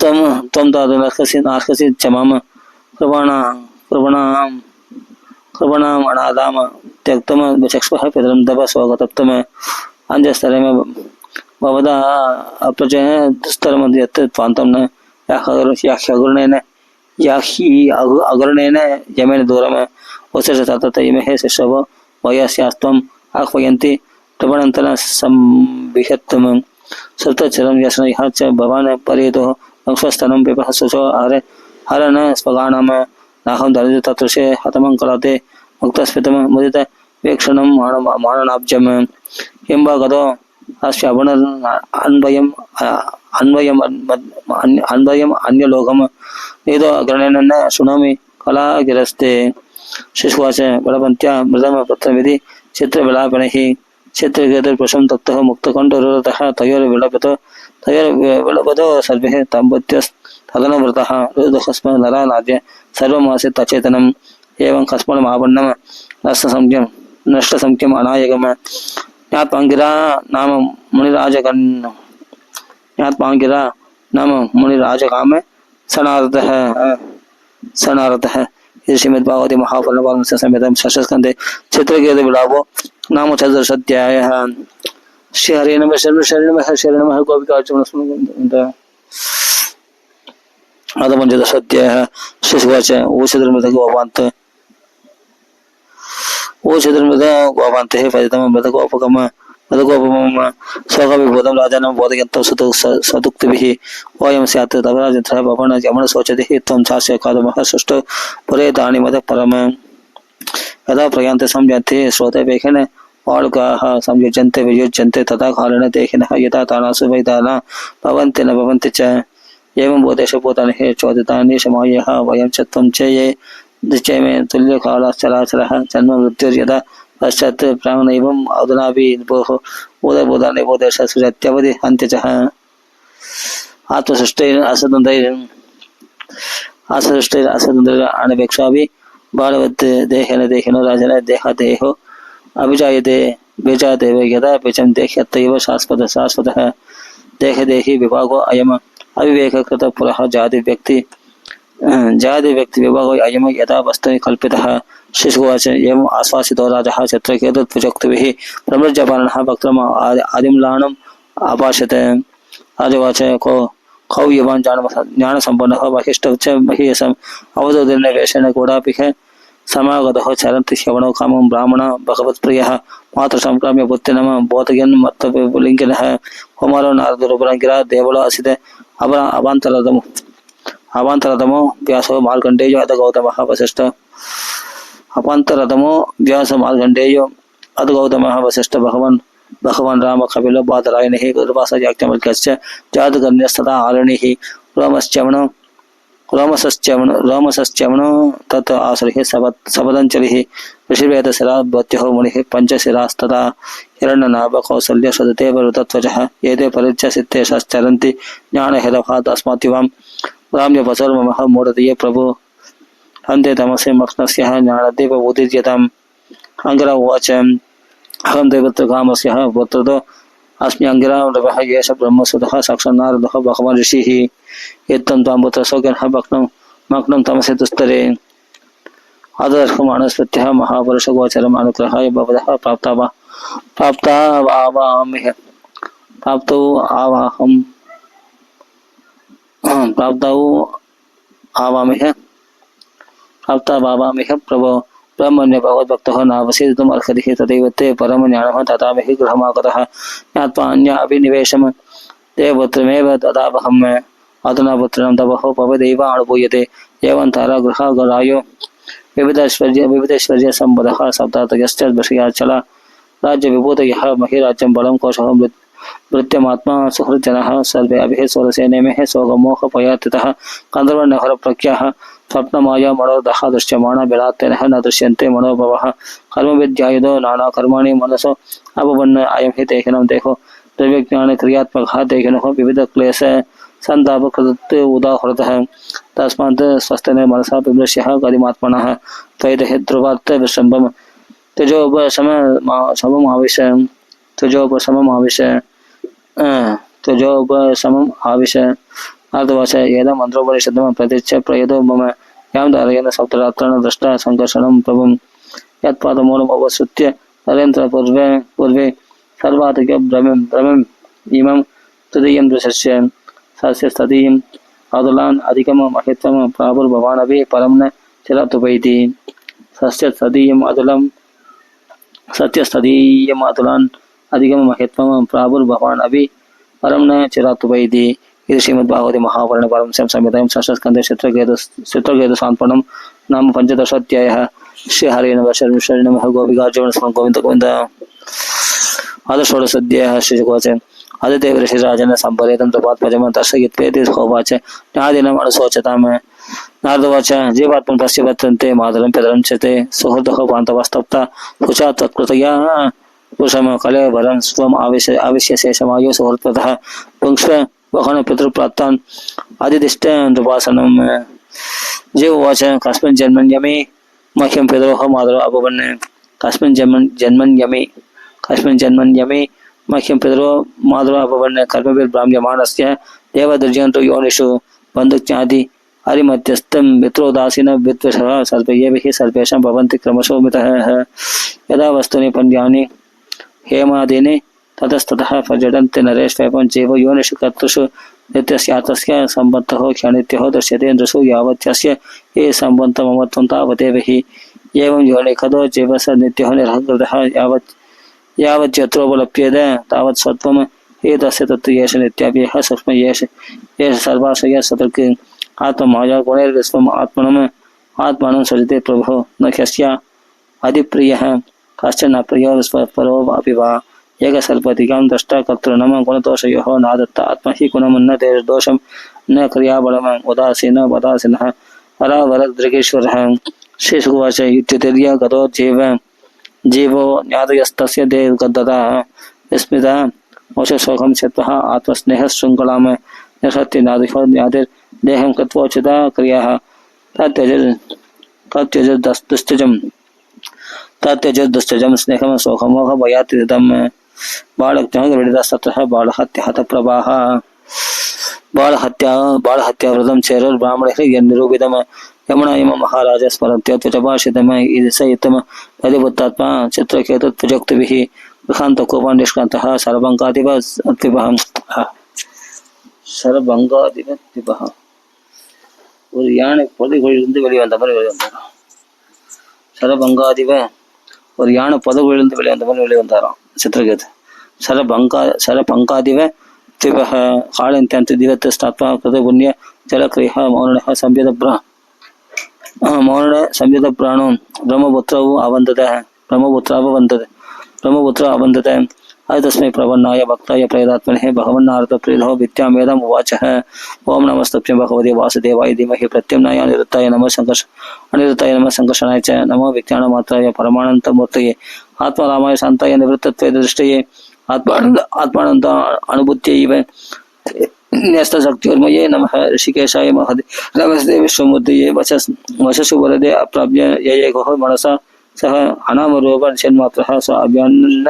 तम त्वं दादु नार्कसि च मम कृपणाम् अनादाम त्यक्तम चक्ष्वः पितरं तव स्वगतप्तम अन्यस्तरेम भवदा अप्रजय दुस्तरम यत् त्वान्तं न याह्यगुणेन अगुणेन यमेन दूरम वसज ततत इमहे शिशव वयस्यास्त्वम् आह्वयन्ति प्रवणन्तना संविहत्तम सप्तचरं व्यसनयः च भवान् परेतोः अंशस्तनं पिपः सुचो हरन स्वगानम नाहं दरिद्र तत्रुषे हतमं कलाते मुक्तस्फितं मुदित वेक्षणं माननाब्जम् हिंबागतो अस्य अन्वयम् अन्यलोकम् एदो अग्रणेन न शृणोमि कलागिरस्ते शिशुवाच बलवन्त्या मृदम पुत्रमिति चित्रविलापनैः चित्रगेतुर्पुरुषं तप्तः मुक्तकण्ठोरुरतः तयोर्विलपतो सर्वे तम्बुत्यस्तदनुवृतः रुदुःस्म नरानाद्य सर्वमासीत् अचेतनम् एवं कस्मलमापन्नं नष्टसंख्यम् अनायकम् ज्ञात्वाङ्गिरा नाम मुनिराजकाम सनारतः इति श्रीमद्भागवते महापुराणे समेतं षष्ठस्कन्धे चित्रकेतुविलापो नाम चतुर्दशाध्यायः। श्री हरे नमः शरण नमः गोपिकार्जुन अथ पंचदशाध्यायः। शिशुवाच ऊषधर्मृत गोपान्ते फलितं मृतगोपकम् स्वकविबोधं राजानं बोधयन्तौ सदुक्तिभिः वयं स्यात् तवराजत्रः भवन यमन शोचति त्वं चास्य कादमः सृष्टौ पुरे दानि मदः परम् यदा प्रयान्ते संयान्ते श्रोतवेखेन वाळुकाः संयुज्यन्ते वियुज्यन्ते तथा कालेन देहिनः यथा तानासु वैदाना भवन्ति न भवन्ति च एवं बोधेषु भूतानि चोदितानि समायः वयं च त्वं च ये निश्चयमे तुल्यकालश्चराचरः जन्म मृत्युर्यदा पश्चात् प्राङ्नैवम् अधुनापि भोः बोधबोधानि बोधेश सुजत्यवधि अन्त्यचः आत्मसृष्टैरसदन्दैर अनपेक्षापि बालवत् देहेन राजन देहादेहो अभिजायते बीजाते यदा बीजं देह्यत्यैव शाश्वतः देहदेहि विभागो अयम् अविवेककृत पुरः जाति व्यक्ति विभागो अयम् यदा वस्तु कल्पितः। शिशुवाच एवम् आश्वासितो राजः चित्रकेतुर्भुजोक्तिभिः प्रमृज्यमानः वक्त्रम् आदिम्लानम् अपाश्यते। राजवाच कौ युवान् ज्ञानसम्पन्नः वहिष्ठौ च महीयसम् अवधूतनिवेशेन कूडापिह समागतः चरन्ति श्रवणो कामं ब्राह्मण भगवत्प्रियः मातृसंक्राम्य पुत्रिनम बोधयन् मत्तलिङ्गिनः कुमारो नारदुरुपरङ्गिरा देवलो असित अवान्तरतमो व्यासो मार्कण्डेयो अथ गौतमः वसिष्ठ अपान्तरतमो व्यास मार्कण्डेयो अथ गौतमः वसिष्ठ भगवान् राम कपिलो बादरायणिः गुरुवासयाज्ञवल्क्यश्च जातकन्यस्तथा आरणिः रोमसश्चमनो तत् आसुरिः सपदञ्चलिः ऋषिवेदशिराद्भ्यो मुनिः पञ्चशिरास्तथा हिरण्यनाभ कौसल्य सदतेव ऋतत्वजः एते परिचसित्तेषश्चरन्ति ज्ञानहेतवात् अस्मात्युवां राम्यपसर्ममः मूढतये प्रभु अन्ते तमसे मग्नस्यः ज्ञानदीप उदीर्यताम् अङ्गिरा उवाच अहं देवत्रकामस्यः पुत्रतो अस्मि अङ्गिरा नृपः एष ब्रह्मसुतः साक्षात् नारदः भगवान् ऋषिः एत्तं त्वां पुत्रसौज्ञः मग्नं तमसे दुस्तरे आदर्शमानस्पत्यः महापुरुषगोचरम् अनुग्रहाय भवतः प्राप्तावामिह प्रभो ब्रह्मण्य भगवद्भक्तः नावसीदितुम् अर्हति तदैव ते परमज्ञानः तथामिहि गृहमागतः ज्ञात्वा अन्य अभिनिवेशम् ते पुत्रमेव ददावहम् अधुना पुत्रं तवः भवदैव अनुभूयते एवं तारागृहागरायो विविधैश्वर्य सम्पदः सप्तातयश्च विषयाचल राज्य विभूतयः महिराज्यं बलं कोशः वृत्यमात्मा सुहृज्जनः सर्वे अभिः स्वरसेनेमिः स्वगमोहपयातितः गन्धर्वनगरप्रख्याः स्वप्नमाया मनोरथः दृश्यमाण बिलात्तेनः न दृश्यन्ते मनोभवः कर्मविद्यायुधो नानाकर्माणि मनसो अपवन्न अयं हि देहिनं देहो द्रव्यज्ञान क्रियात्मकः देहिनः विविधक्लेश संतापकृत उदाहरतः तस्मात् स्वस्थने मनसा विमृश्यः गतिमात्मनः त्वयि ध्रुवात् विश्रम्भम् तेजोपशमम् आविश्य तेजोपशमम् आविश्य तेजोपशमम् आविश्य अर्थवाच यदा मंत्रोपनिषदं प्रतिच्छ प्रयतो मम यां दारयेन सप्तरात्रण दृष्टा संकर्षणं प्रभुं यत्पादमूलम् अवसृत्य नरेन्द्र पूर्वे पूर्वे सर्वाधिक भ्रमम् इमं तदीयं दृश्य सस्य तदीयम् अदुलान् अधिकम महित्वम प्रापुर्भवानपि परं न चिरतुपैति सस्य तदीयम् अदुलं सत्यस्तदीयम् अदुलान् अधिकम महित्वम प्रापुर्भवान् अपि परं न चिरतुपैति इति श्रीमद्भागवते महापुराणे पारमहंस्यां संहितायां षष्ठस्कन्धे चित्रकेतुसान्त्वनं नाम 15 अध्यायः। श्रीहरे नमः शर्मश्वरी नमः गोपिकार्जुन गोविंद गोविंद। अथ षोडश अध्यायः। श्रीशुकोवाच आदिदेव ऋषिराजन संपरेतं प्रपात्मजं दर्शयित्वेति होवाच न्यादिनम् अनुशोचताम्। नारदोवाच जीवात्मन् पश्यवत्तन्ते मातरं पितरं च ते सुहृदः पान्तवस्तप्ता शुचा तत्कृतया पुरुषं कलेवरं स्वम् आविश्य शेषमायो सुहृत्वतः पुंक्ष्व वहन पितृप्राप्तान् आदिदिष्ट नृपासनं। जीवोवाच कस्मिन् जन्मन्यमे मह्यं पितरोः मातरः अभवन् कस्मिन् जन्मन्यमे मह्यं पितरो मातरः अभवन् कर्मभिर्ब्राह्म्यमाणस्य देवदुर्जन्तु योनिषु बन्धुज्ञाति हरिमध्यस्थं मित्रोदासीन विद्वेषः सर्वैः सर्वेषां भवन्ति क्रमशो मितः। यदा वस्तूनि पन्द्यानि हेमादीनि ततस्ततः पर्यटन्ते नरेष्वेवं जीव योनिषु कर्तृषु नित्यस्यातस्य सम्बद्धः क्षणित्यः दृश्यते नृषु यावत्यस्य ये सम्बन्धममत्वं तावदेव हि एवं योनि खदो जीवस्य नित्यः निरहङ्कृतः यावत्यत्रोपलभ्येते तावत् सत्त्वम् एतस्य तत्तु येष नित्याप्यः सूक्ष्म येष सर्वाशयः सतर्क आत्ममाया गुणैर्विश्वम् आत्मानं सृजते प्रभो न ह्यस्य अधिप्रियः कश्चन प्रियो विश्वपरो अपि वा एकसर्पतिकां द्रष्टा कर्तॄणां गुणदोषयोः नादत्त आत्मा हि गुणमन्न दोषं न क्रियाबलम् उदासीनः अरावरदृगेश्वरः। श्रीशुकोवाच इत्युत्तीर्य गतो जीवो ज्ञातयस्तस्य देवगद्दता स्मृता मोक्षशोकं चत्वः आत्मस्नेहशृङ्खलां निषत्य नादिर्देहं कृत्वोचिता क्रियाः तत्यजदुश्चजं स्नेहं शोकमोह भयातीतं बालज्ञानगृहीतस्ततः बालहत्याहतप्रभाः बालहत्याव्रतं चेरुर्ब्राह्मणैः यन्निरूपितं यमुना इमं महाराज स्मरन्त्योत्पभाषितम् ईदृशयुक्तं तदिपुत्रात्मा चित्रकेतुत्वजोक्तिभिः गृहान्तकोपान् निष्क्रान्तः சரபங்காதிபத்திபா ஒரு யானை பொதுகுழிலிருந்து வெளிவந்த மாதிரி வெளிவந்தாராம். சரபங்காதிப ஒரு யானை பொதுகுழிலிருந்து வெளிவந்த மாதிரி வெளிவந்தாராம் சித்திரகேது. சரபங்காதிப திபக காலந்தியந்த திவத்த ஸ்தாத்மா கிருத புண்ணிய ஜலக்ரியா மௌன சம்யத பிராணோ ब्रह्मपुत्र अवन्दत तस्मै प्रपन्नाय भक्ताय प्रेदात्मने भगवन्नारद प्रीलो विद्यामेदम् उवाचः। ओं नमस्तुभ्यं भगवते वासुदेवाय धीमहि प्रत्यम्नाय अनिरुद्धाय नमः संकर्षणाय च नमो विज्ञानमात्राय परमानन्तमूर्तये आत्मारामाय शान्ताय निवृत्तत्वे दृष्टये आत्मानन्द अनुभूत्यैव न्यस्तशक्तिर्मये नमः ऋषिकेशाय महदे नमस्ते विश्वमूर्तये वचसु वरदे अप्राप्य ययेगोः मनसा सह अनामरूपनिषन्मात्रः स अभ्यन्न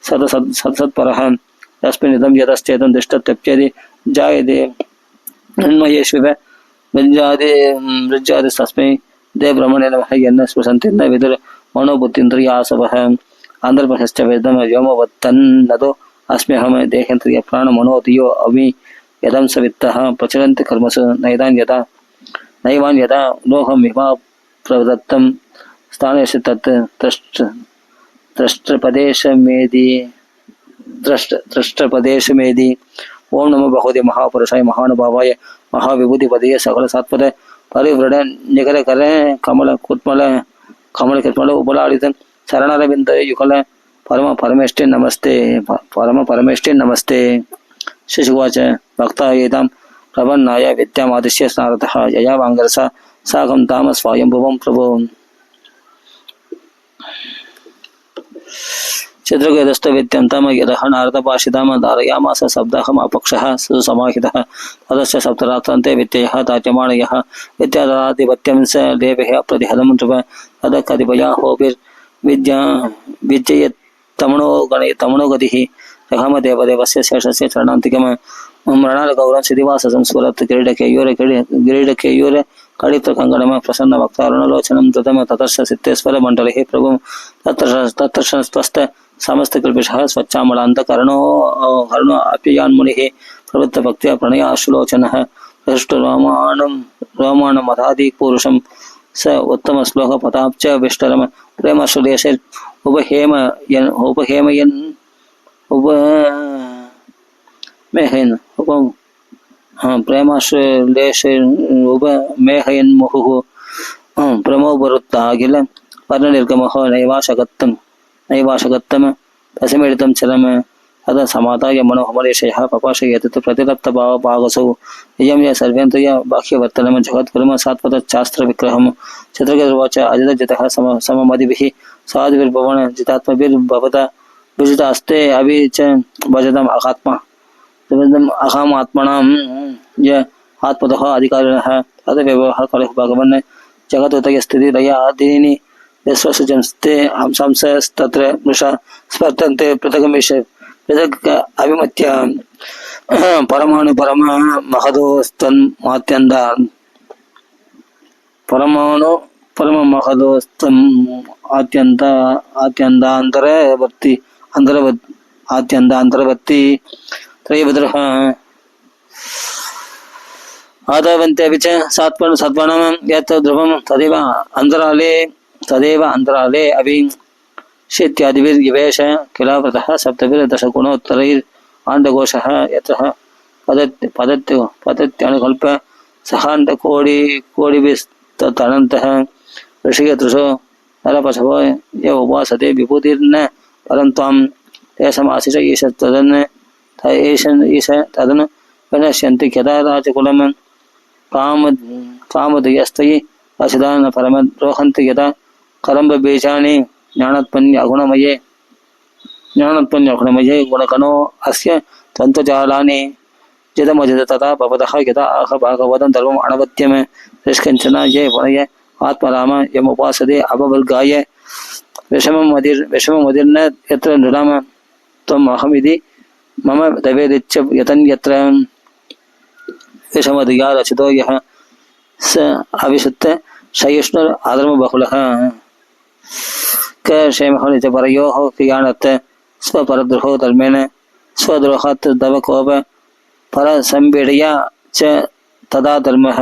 सतसत्परः तस्मिन्निदं यतश्चेतं दृष्टत्यप्यदि जायते अन्मयेष्विव मृज्जादिस्तस्मै देवब्रह्मणे नमः यन्न स्पृशन्ति न विदुर मनोबुद्धीन्द्रियासवः आन्ध्रप्रशश्च वेदं व्योमवत्तन्नतो अस्म्यहं देहेन्द्रिय प्राणमनोधियो अमि यदं सवित्तः प्रचलन्ति कर्मसु नैवान् यदा लोहमिमा प्रदत्तं स्थानेषु तत् द्रष्टप्रदेशमेदि। ओं नमो भगवते महापुरुषाय महानुभावाय महाविभूतिपदये सकल सात्पद परिवृढ निकर कर कमल कुत्मल उपलालित शरणरविंद युगल परम परमेष्टि नमस्ते। शिशुवाच भक्ता एतां प्रपन्नाय विद्यामादिश्य स्नारतः यया वाङ्गरसा साकं ताम स्वयंभुवं प्रभो चित्रकेतस्तु विद्यन्तं यदः नारदभाषितां धारयामास शब्दहमापक्षः सुसमाहितः ततश्च सप्तरात्रान्ते विद्ययः ताज्यमाणयः विद्यादाधिपत्यं स देवः प्रतिहतं नृप ततः कतिपयाहोभिर्विद्या विद्ययत्तमणो गतिः रहमदेवदेवस्य शेषस्य चरणान्तिकम् मृणालगौरं श्रीनिवासं स्फुरत् किरीटकेयूरे कलिप्रकङ्गणं प्रसन्न वक्तारुणलोचनं ददम ततश्च सिद्धेश्वरमण्डले प्रभुं तत्र समस्तकल्पिषः स्वच्छामलान्तकर्णो हरणो अप्ययान्मुनिः प्रवृत्तभक्त्या प्रणयाशुलोचनः रोमाणमधादिपुरुषं स उत्तमश्लोकपदाब्ज विष्टरम प्रेमसुलेशे उपहेमयन् प्रेमाश्लेषेन् मुहुः प्रमोबरुत्ताखिल वर्णनिर्गमो नैवाशगत्तम रसमेडितं चरम तदा समादाय मनोहमलेशयः पपाशयत् प्रतिरक्तभावभागसौ इयं य सर्वेन्द्रिय बाह्यवर्तनं जगद्गुरुं सात्वतश्चास्त्रविग्रहं चित्रकेतुर्वाच अजितजितः सममदिभिः साधुभिर्भवन जितात्मभिर्भवता विजितास्ते अभि च भजतम् अहात्मा अहमात्मनां य आत्मतः अधिकारिणः तदव्यवहारः खलु भगवन् जगदुदयस्थितिलयादीनि यस्वसृजन्स्ते हंसांस्तत्र मृषा स्पर्धन्ते पृथक् अभिमत्य परमाणु परम महदोस्तन्मात्यन्तान् परमाणु परम महदोस्तम् आत्यन्तान्तरवर्ती आत्यन्तान्तरवर्ती त्रयभद्रः आदावन्ते अपि च सत्त्वानां यत् ध्रुवं तदेव अन्तराले अभिषेत्यादिभिर्यवेश किलावृतः सप्तभिर्दशगुणोत्तरैराण्डकोशः यतः पतत्यनुकल्प सहाण्डकोटिभिस्तदनन्तः ऋषिकतृषो नरपशवो य उपासते विभूतिर्न परं त्वां तेषामाशिष ईश तदन् विनश्यन्ति यदा राजकुलं कामदयस्तयि असिदान परमद्रोहन्ति यदा करम्बबीजानि ज्ञानोत्पन्नगुणमये गुणकणो अस्य त्वन्तजालानि जितमजित तथा भवतः यदा आह भागवतं धर्मम् अणवत्यम निष्कञ्चन ये वनय आत्मराम यमुपासते अभवर्गाय विषममदिर्न यत्र नृणाम त्वम् अहमिति मम दवेदिच्च यतन्यत्र विषमधिया रचितो यः स अविशुद्ध सहिष्णुर आधर्मबहुलः क्षेमः निजपरयोः क्रियाणत् स्वपरद्रोहो धर्मेण स्वद्रोहात् दवकोप परसंपीडया च तदा धर्मः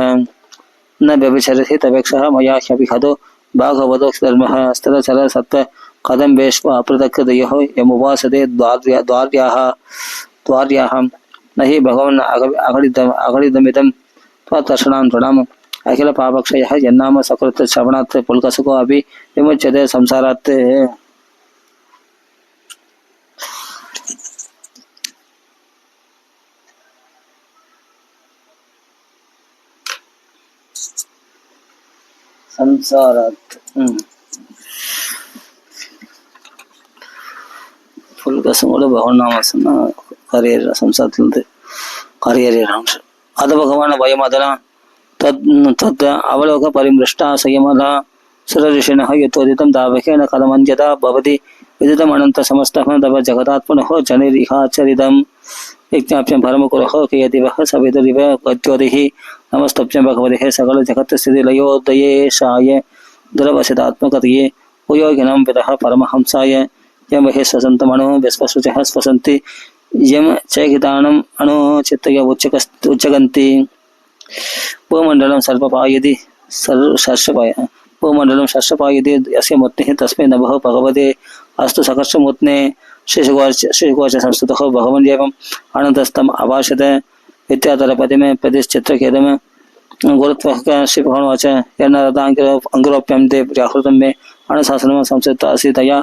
न व्यभिचरति तवेक्षः मया ह्यपि हतो भागवतो धर्मः स्थिरचर सत्त्व कथं वेश्व अपृथक्तयोः यमुपासते द्वार्याः न हि भगवन् अगणितमिदं त्वत्दर्शनां प्रणाम अखिल पापक्षयः यन्नाम सकृत् श्रवणात् पुल्कसुको अपि विमुच्यते संसारात् पुल्कसुको बहुनामसन्न हरेर संसारत्लन्ते हरेरे रांश अद भगवान वयमदना तत् अवलोक परिमृष्टा संयमदा सुरऋषिणः यतोदितं दावकेन कलमञ्जता भवति विदितमनन्त समस्तः तव जगदात्मनः जनिरिहाचरितं विज्ञाप्यं परमकुरः कियतिवः सवितरिव गत्योतिः नमस्तभ्यं भगवते सकल जगत्स्थितिलयोदयेशाय दुरवसितात्मकतये उपयोगिनं पितः परमहंसाय यं महे स्वसन्तमणो विश्वसुचः स्वसन्ति यम चैकितानम् अणो चित्तय उच्चगन्ति भूमण्डलं सर्वपायति भूमण्डलं सर्षपायति यस्य मूर्तिः तस्मै नमः भगवते अस्तु सकर्षमूर्त्ने श्रीशुकोच संस्तुतः भगवन्येवम् अनन्तस्तम् अभाषत विद्याधरपतिमे प्रतिश्चित्रकेतम् गुरुत्वः श्रीभगवानुवाच यन्नरदाङ्गिरोप्यं ते व्याहृतं मे अणुशासनं संस्कृत असीतया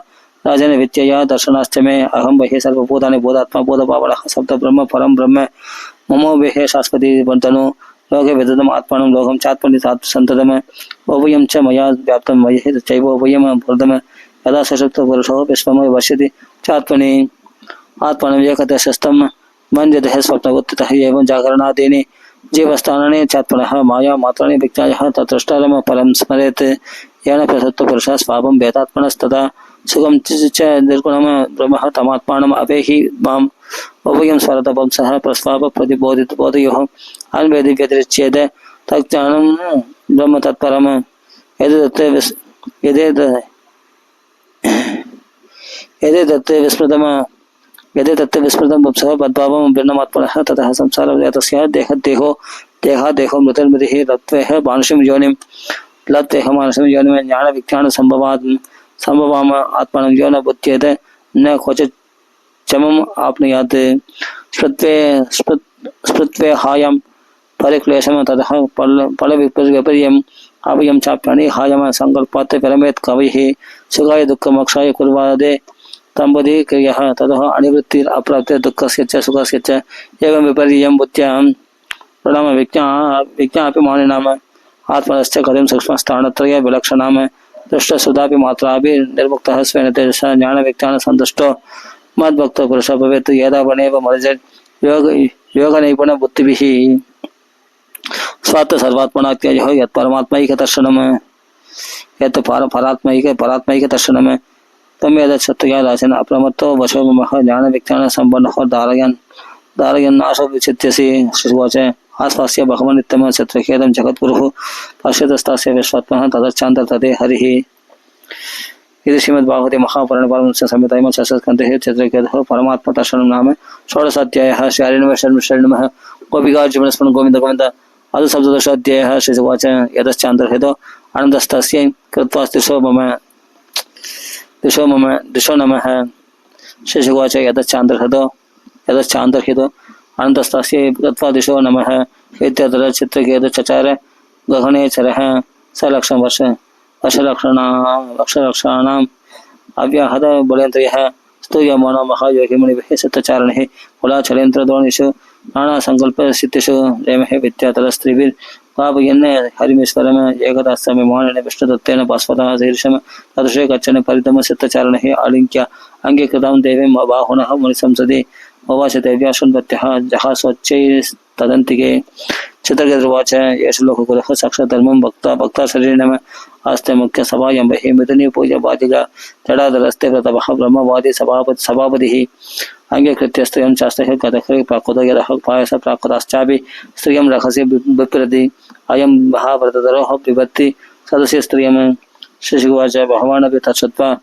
राजन विद्यया दर्शनाश्च मे अहं बहिः सर्वभूतानि बोधात्मा बोधपावलः शब्द ब्रह्म परम ब्रह्म ममो वेहे शाश्वती वर्तनो लोके विदतम् आत्मानं लोकं चात्मनि सन्ततम् उभयं च मया व्याप्तं मयि चैव उभयं भूतम् यदा सशक्तो पुरुषो विश्वमय पश्यति चात्मनि आत्मनं एकतः शस्तम मन्यते स्वप्नवत्ततः एवं जागरणादीनि जीवस्थानानि चात्मनः माया मात्राणि विज्ञायः तत्रष्टारम परं स्मरेत् येन प्रसत्तो पुरुषः स्वापं वेदात्मनस्तदा सुखं च निर्गुणं ब्रह्म तमात्मानम् अवेहि माम् उभयं स्वरतपं सह प्रस्वाप प्रतिबोधित बोधयोः अन्वेदि व्यतिरिच्येत तज्ज्ञानं ब्रह्म तत्परम् यदि दत्ते विस्मृतम यदि तत्ते विस्मृतं पुंसः पद्भावं भिन्नमात्मनः ततः संसारस्य देहो मृतिर्मृतिः लत्वेह मानुषं योनिं लत्वेह मानुषं योनिं ज्ञान विज्ञान संभवाम आत्मानं यो न बुध्येते न क्वचित् चमम् आप्नुयात् स्मृत्वे हायं परिक्लेशं ततः फलविपर्यम् अभयं चाप्यानि हायम संकल्पात् परमेत् कविः सुखाय दुःखमोक्षाय कुर्वादे तंबुधि क्रियः ततः अनिवृत्तिर अप्राप्ति दुःखस्य च सुखस्य च एवं विपर्ययं बुद्ध्यां प्रणम विज्ञापिमानिनाम आत्मनश्च कथिं सूक्ष्मस्थानत्रय विलक्षणाम दृष्टसुधापि मात्रापि निर्मुक्तः स्वेन तेजसा ज्ञान विज्ञान सन्तुष्टो मद्भक्तो पुरुषः भवेत् यदावनेव मर्जन् योग नैपुण बुद्धिभिः स्वात्त सर्वात्मनात्ययः यत् परमात्मैक दर्शनम् यत् परात्मैक दर्शनम् तम यद क्षत्रिया राजन अप्रमत्तो वशो मह ज्ञान विज्ञान संपन्नो दारयन् नाशो विचित्यसि शिशुवाच आस्वास्य भगवान् नित्यं क्षत्रियेदं जगद्गुरुः पश्यतस्तस्य विश्वात्मः तदच्चान्तर तदे हरिः इति श्रीमद्भागवते महापुराणे संहितायां षष्ठस्कन्धे क्षत्रियेदः परमात्मा दर्शनं नाम षोडशाध्यायः शरणमः गोपिकार्जुनस्मरणं गोविन्द गोविन्द अदु सप्तदशाध्यायः शिशुवाच यदश्चान्तर्हितो आनन्दस्तस्य कृत्वा दिशो नमः शिशुवाच यदश्चान्तर्हितो अनन्तस्तस्य कृत्वा दिशो नमः इत्यत्र चित्रकेतु चचार गहने चरः स लक्षलक्षणानाम् अव्याहत बलेन्द्रियः स्तूयमानो महायोगिमुनिभिः सत्यचारणैः कुलाचलेन्द्रद्रोणिषु नानासङ्कल्पसिद्धिषु रेमः विद्यातलस्त्रीभिर्वापयन् हरिमीश्वरम् एकदास्यमिमानेन विष्णुदत्तेन भास्वतः शीर्षं तदृशे गच्छन् परितम सत्यचारणैः आलिङ्ग्य अङ्गीकृतां देवीं बाहुनः मुनिसंसदि उवाच देव्या शृण्वत्यः जहास्वच्चैस्तदन्तिके चित्रकेतुर्वाच एष लोकगुरुः साक्षात् धर्मं भक्ता शरीरेण आस्ते मुख्यसभायां बहिः मिथुनी पूजा बाधिका जडाधरस्ते प्रतपः ब्रह्मवादी सभापतिः अंगीकृत्य स्त्रियं चास्त्रः कथः प्राकृतो यदः पायस प्राकृताश्चापि स्त्रियं रखसि बिप्रति अयं महाव्रतधरोः पिबत्ति सदस्य स्त्रियं शिशुवाच भगवानपि तच्छ्रुत्वा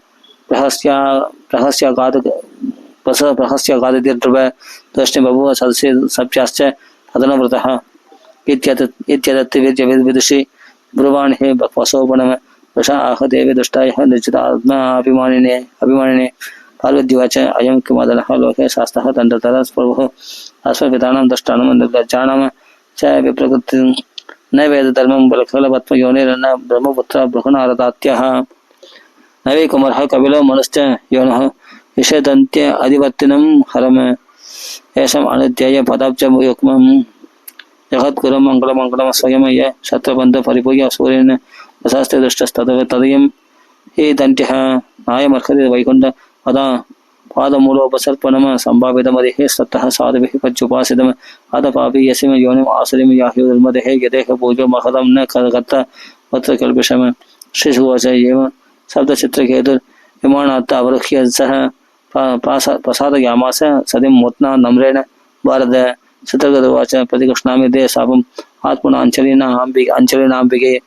प्रहस्यागादिर्ध्रुव दृष्टि बभूव सदस्य सप्याश्च तदनुव्रतः इत्यदत्ति विदुषि ब्रुवान् हे वसोपणम वृषा आह देवी दुष्टायः निर्जितात्माभिमानिने पार्वत्युवाच अयं किमदनः लोके शास्तः दण्डतरः प्रभुः अस्मपितानां दष्टानां निर्लज्जानां च विप्रकृतिं न वेदधर्मं बलखलपद्मयोनिरन्न ब्रह्मपुत्र बृहन्नारदात्यः न वै कुमारः कपिलो मनुश्च योनः विषेदन्त्य अधिवर्तिनं हरम् येषाम् अनुध्याय पदाब्जयुग्मं जगद्गुरुं मङ्गलमङ्गलं स्वयं य शत्रुबन्धु परिपूय सूर्येण प्रशास्ते दृष्टस्तदव तदयं हे दन्त्यः नायमर्हति वैकुण्ठ पादमूलोपसर्पणं सम्भावितमदिः सत्तः साधुभिः पच्युपासितम् अदपापि यसिम योनिम् आसुरिं याह्युर्मदेः यदेह पूजो महदं न कर्त वत्र कल्पिषम् शिशुवाच एवं सप्तचित्रकेतुर्विमानात् अवरुह्य सः प्रसादयामास सदिं मूर्त्ना नम्रेण भारत चित्रकेतुर्वाच प्रतिकृष्णामि ते शापम् आत्मना अंचलिनाम्बिके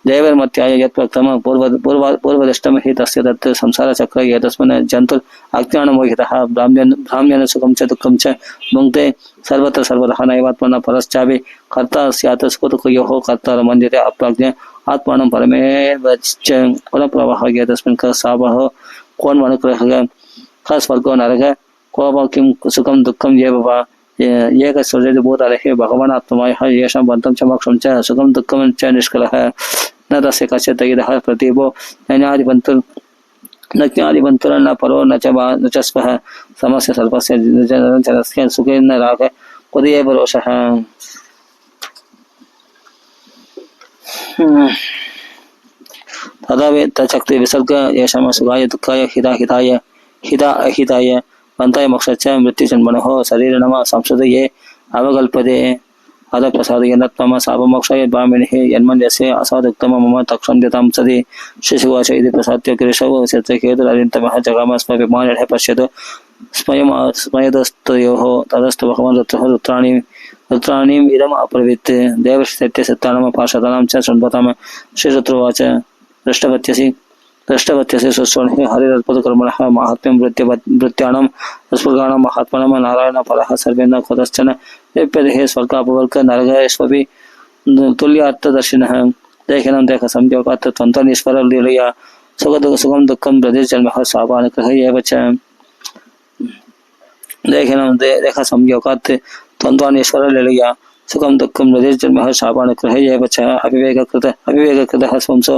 देवर्मत्याय यत्प्रक्तम पूर्वदृष्टम हि तस्य दत्त संसारचक्र एतस्मिन् जन्तुर् अज्ञानमोहितः भ्राम्यन् सुखं च दुःखं च भुङ्क्ते सर्वत्र सर्वतः नैवात्मनः परश्चापि कर्ता स्यात् सुखदुःखयोः कर्ता मन्यते अप्राज्ञ आत्मानं परमेवच कुलप्रवाहः एतस्मिन् क शापः कोन्मनुग्रहः क स्वर्गो नरकः को वा किं सुखं दुःखं एव वा एकस्वजति भूतालहे भगवान् आत्ममायः येषां बन्धं च मोक्षं च सुखं दुःखं च निष्कलः न तस्य कस्य तैदः प्रतीपो न ज्ञादिबन्धुर्न परो न च स्वः समस्य सर्वस्य जनस्य सुखे न राग कुदेव रोषः तदा तच्छक्ति विसर्ग येषां सुखाय दुःखाय हिताय हिताय पंताय मोक्षच्च मृत्युजन्मनः शरीर नम संसदये अवकल्पते अध प्रसादयेन तम शापमोक्षाय ब्राह्मणे यन्मन्यस्य असादुक्तम मम तक्षन्यतां सदि शिशुवाच इति प्रसाद्य केशव शत्रुकेतुररिन्तमः जगामस्मभिमानिनः पश्यतु स्मयदस्तयोः तदस्तु भगवान् रुद्राणीम् इदम् अब्रवीत् देवसत्यसत्तानां पार्षदानां च शृण्वतां श्रीरुद्रोवाच दृष्टवत्यसि सुस्वर्णे हरिरद्भुतकर्मणः माहात्म्यं वृत्त्याणां स्फुर्गाणां महात्मनां नारायण परः सर्वेन्द्र कुतश्चन लिप्यते स्वर्गापवर्ग नरकस्वपि तुल्यार्थदर्शिनः देहिनं देह संयोगात् त्वन्तनीश्वर लीलया सुखं दुःखं प्रतिजन्मः स्वाभानुग्रह एव च देहिनं देह संयोगात् त्वन्तनीश्वर लीलया सुखं दुःखं प्रतिजन्मः स्वाभानुग्रह एव च अविवेककृतः स्वंसो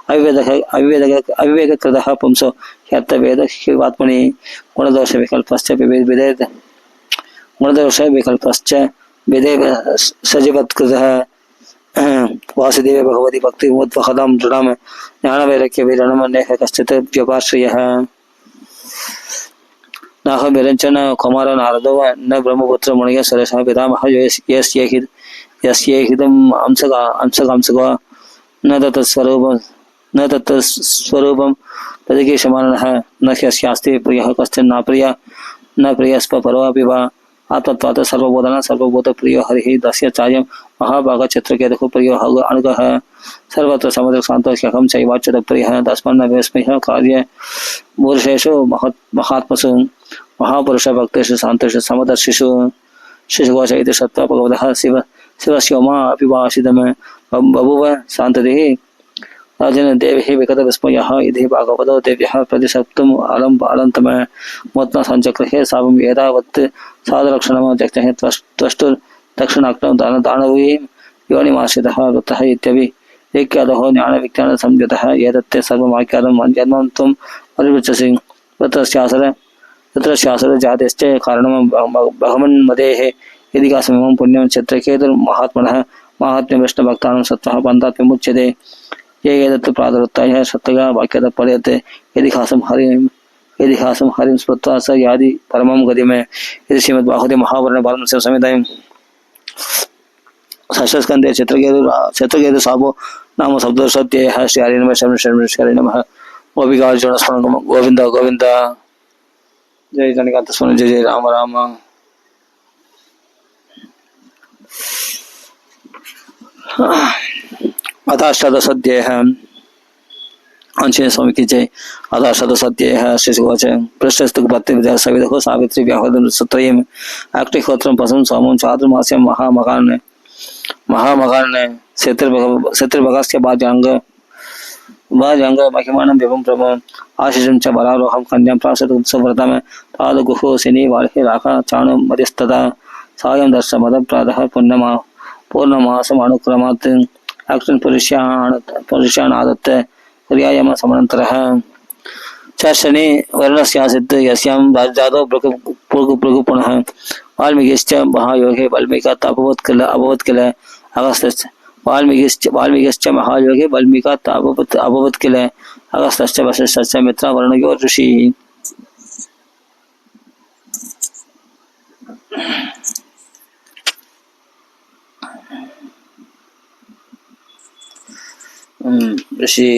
अविवेककृतः पुंसो ह्यर्थवेदवात्मनि गुणदोषविकल्पश्च विदेव सजीवत्कृतः वासुदेव भगवती भक्तिमुद्वहदां दृढां ज्ञानवैराग्यविरणमन्यः कश्चित् व्यपाश्रयः नाह विरञ्चन कुमार नारदो न ब्रह्मपुत्र मुनिः सरसः पितामहः यस्येहिदम् अंशकांशको न तत्स्वरूपं प्रतिकेशमानः न ह्यस्यास्ति प्रियः कश्चन न प्रियस्प परोऽपि वा आत्मत्वात् सर्वबोधन सर्वभूतप्रियो हरिः दस्य चायं महाभागचित्रकेतुः प्रियो अणुगः सर्वत्र समुद्रशान्तो ह्यहं चैवाच्युतप्रियः तस्मान्न विस्मयः कार्ये पुरुषेषु महात्मसु महापुरुषभक्तेषु शान्तेषु समदर्शिषु शिशुकोश इति श्रुत्वा भगवतः शिवस्योमा अपि वासिदम् बभूव शान्ततिः राजन देवी विगत विस्मयः इति भागवतो देव्यः प्रतिशक्तुम् अलन्तम मोत्न सञ्चक्रे सावं एतावत् साधलक्षणं जग्नः त्वष्टुर्दक्षिणाग्नौ दानवीं योनिमाश्रितः वृत्तः इत्यपि एक्यादहो ज्ञानविज्ञान संयुतः एतत्ते सर्वमाख्यातं जन्मं त्वं परिपृच्छसि तत्र शासर जातेश्च कारणं भगवन्मदेः यदिकासमिमं पुण्यं चित्रकेतुर्महात्मनः माहात्म्यं विष्णुभक्तानां सत्त्वः बन्धात् विमुच्यते ये एतत् प्रातरुत्थाय सत्यगा वाक्यत पठ्यते यदिहासं हरिं स्मृत्वा स यादि परमं गतिमे इति श्रीमद्भागवते महापुराणे बालमत्स्य संहितायां षष्ठस्कन्धे चित्रकेतु सापो नाम सप्तदशाध्यायः श्री हरि नमः शरणं नमः गोपिकार्जुनस्मरणं गोविन्द गोविन्द जय जनिकान्तस्मरणं जय जय राम राम अथाष्टादशाध्यायः आंजनेय स्वामी की जय। अथाष्टादशाध्यायः श्रीशुकोवाच पृष्ठस्तु भक्तिविद्या सविदुः सावित्री व्याहृतं सुत्रयम् अग्निहोत्रं पशुं सोमं चातुर्मास्यं महामगान् शत्रुभगस्य भाज्याङ्ग महिमानं विभं प्रभुम् आशिषं च बलारोहं कन्यां प्रासतं सुव्रतं तादुगुः शनि वार्हे राखा चाणु मदिस्तदा सायं दर्शमद प्रातः पूर्णमासम् अनुक्रमात् अक्षन् पुरुषान् आदत्त क्रियायाम समनन्तरः च शनि वर्णस्यासीत् यस्यां राजजातो भृगु पुनः वाल्मीकिश्च महायोगे वाल्मीकात् अभवत् किल अगस्त्यश्च वाल्मीकिश्च महायोगे वाल्मीकात् अभवत् किल अगस्त्यश्च वसिष्ठश्च मित्रवर्णयो ऋषिः। ऋषि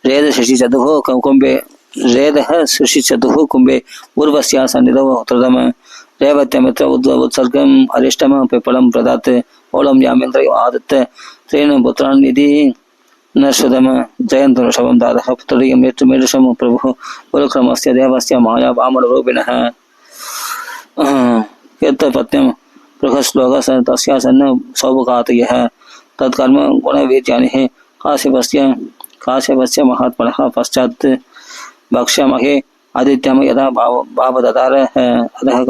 रेद शशि चतुः कुंभे रेदः शशि चतुः कुंभे पूर्वस्या सन्निधौ होत्रदम रेवत्यमित्र उत्सर्गम् अरिष्टम पिप्पलं प्रदात् ओलं यामेन्द्र आदत्त त्रेण पुत्रान् इति न श्रुतम जयन्तु ऋषभं दादः पुत्रीयं मेरुषं प्रभुः पुरुक्रमस्य देवस्य माया वामनरूपिणः यत्पत्न्यं बृहश्लोकः तस्या सन्न सौभगातयः तत्कर्म गुणवीर्यानि काश्यपस्य महात्मनः पश्चात् भक्ष्यामहे आदित्यं यदा भावददार अधः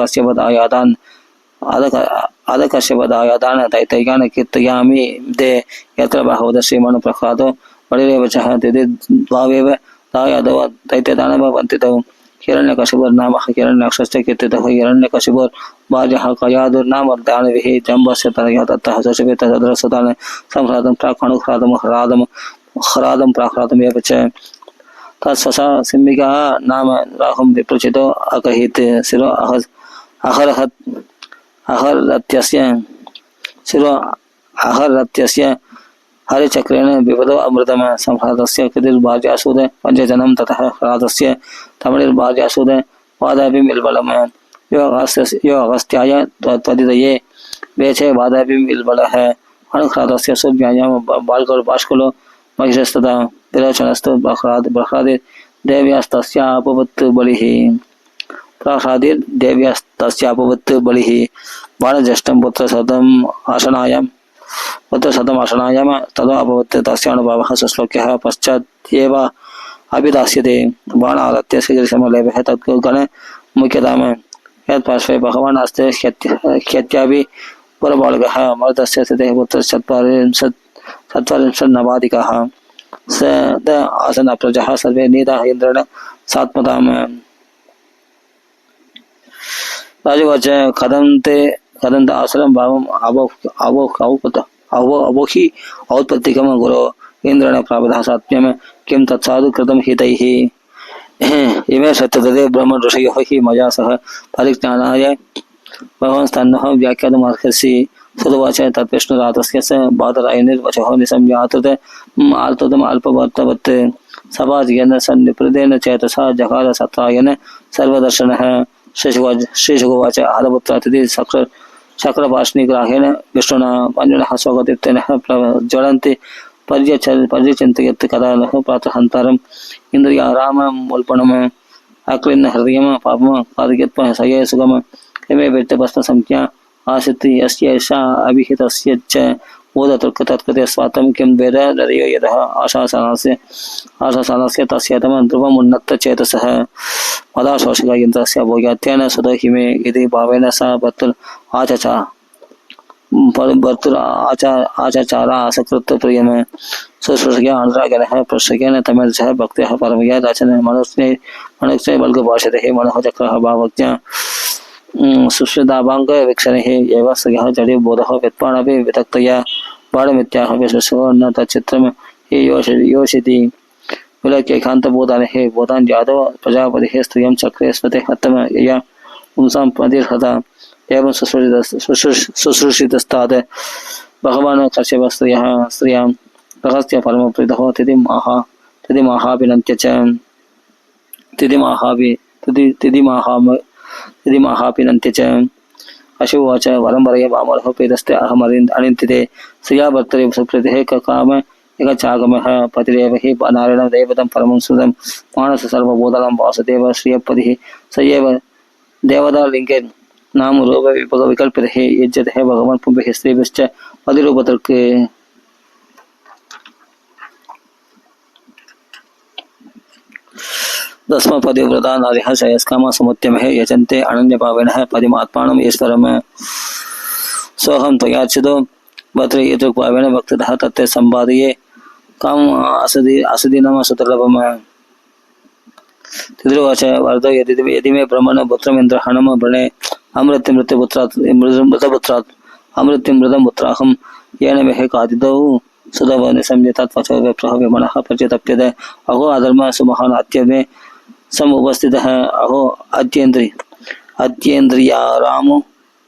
कश्यपदायादान् तैतैयान् कीर्तयामि दे यत्र बाहुवद श्रीमन् प्रह्लादो बलिरेव च द्वावेव दायादव दैत्यदानववन्तितौ हिरण्यकशिपुर्नामः हिरण्याक्षश्च कीर्तितः हिरण्यकशिपुर्भार्यः कयादुर्नाम दानविः जम्बस्य तनयः दत्तः शशिपितसदृशतान् संह्रातं प्राक् अनुह्रातं ह्रादं प्राह्रातमेव च स्वसा सिंहिका नाम राहुं विप्रचितो अकहित शिरो अहरहत अहरत्यस्य शिरो अहरत्यस्य हरिचक्रेण विपदो अमृतम संहृतस्य कृतिर्भार्यासूद पंचजनं ततः ह्रातस्य तमिळिर्भार्यासूद वादापि मिल्बलम यो अगस्त्याय त्वदितये वेचे वादापि मिल्बलः अनुह्रातस्य सुव्यायाम बालकर बाष्कुलो महिषस्तदा विरोचनस्तु बह्रादि देव्यास्तस्यापवत् बलिः प्रह्लादिर देव्यास्तस्यापवत् बलिः बाणज्येष्ठं पुत्रशतम् आसनायां तदा अभवत् तस्यानुभावः सुश्लोक्यः पश्चात्येव अभिधास्यते बाणादत्य शीघ्रसमलेपः तत्गण मुख्यताम् यत्पार्श्वे भगवान् अस्ते ह्यत्यापि पुरबालकः मरुतस्य स्थितेः पुत्रश्चत्वारिंशत् नवाधिकः स द आसन प्रजः सर्वे नीताः इन्द्रेण सात्मताम् राजवाच कदंत आश्रम भावम अवोहि औत्पत्तिकम गुरो इंद्रेण प्रावधा सात्म्यम किं तत्साधु कृतं हितैः इमे सत्यतते ब्रह्म ऋषयो हि मया सह परिज्ञानाय भगवान् स्तन्नः व्याख्यातुमर्हसि सुदवाच तद्विष्णुरातस्य स बादरायनिर्वचः निसंज्ञातुत आर्तुतम् अल्पवर्तवत् सभाजियन सन्निपृतेन चेतसा जगाद सत्रायन सर्वदर्शनः श्रीशुगोवाच आदपुत्रातिथि शक्रपाशनिग्राहेण विष्णुना मञ्जुनः स्वगतित्वेनः प्रज्वलन्ति पर्यचिन्तयत् कदा नः प्रातःहन्तरम् इन्द्रियाराममुल्पणम् अक्लिन्न हृदयम् पापम् पादयत्वा सये सुगम इमे वित्तभस्मसंज्ञा आसीत् यस्य एषा अभिहितस्य च बोधतर्कतत्कृते स्वातं किं वेद हृदयो यतः आशासानस्य तस्यतमं ध्रुवमुन्नतचेतसः मदाशोषिका यन्त्रस्य भोग्यात्येन सुतो हिमे इति भावेन सा भर्तुर् आचाचारा असकृत प्रियम सुश्रुषया अनुरागनः प्रश्रकेन तमिलसः भक्त्यः परमया दाचन मनुष्य बल्गभाषते मनोः चक्रः भावज्ञा सुश्रुताभाङ्ग वीक्षणेः एव सगः जडे बोधः वित्पाणपि वितक्तया बाणमित्याह विश्वसो न तच्चित्रम् हि योषिति विलक्यैकान्तबोधानेः बोधान् यादव प्रजापतिः स्त्रियं चक्रे स्मृते हतम यया पुंसां पतिर्हता एवं शुश्रूषितस्तात् भगवान् कश्यप स्त्रियां रहस्य परमप्रीतः तिथिमाहापिनन्त्य च अशुवाच वरंबरय वामरः पेदस्ते अहमरिन्तिते श्रिया भर्तरि सुप्रीतिः ककाम इह चागमः पतिरेव हि नारायणं दैवतं परमं सुदं मानस सर्वबोधनं वासुदेव श्रियपतिः स एव देवदालिङ्गे नाम रूप विकल्पितः युज्यते भगवान् पुंभिः स्त्रीभिश्च पतिरूपतर्क दस्म पदिव्रता नारिः शयस्कामा समुद्यमः यजन्ते अनन्यभावेनः पदिमात्मानम् ईश्वरम् सोऽहं त्वयार्चितो भद्रे यदृग्भावेन भक्तितः तत्ते सम्पादये काम असदीनम सुतर्लभम् तिद्रुवाच वर्धो यदि मे ब्रह्मण पुत्रमिन्द्रहणम वृणे अमृतपुत्रात् अमृतपुत्राहं येन मे कादितौ सुधव निसंज्ञ तत्वचो विप्रः विमनः प्रचतप्यते अहो अधर्म सुमहान् अद्य मे समुपस्थितः अहो अद्येन्द्रियारामो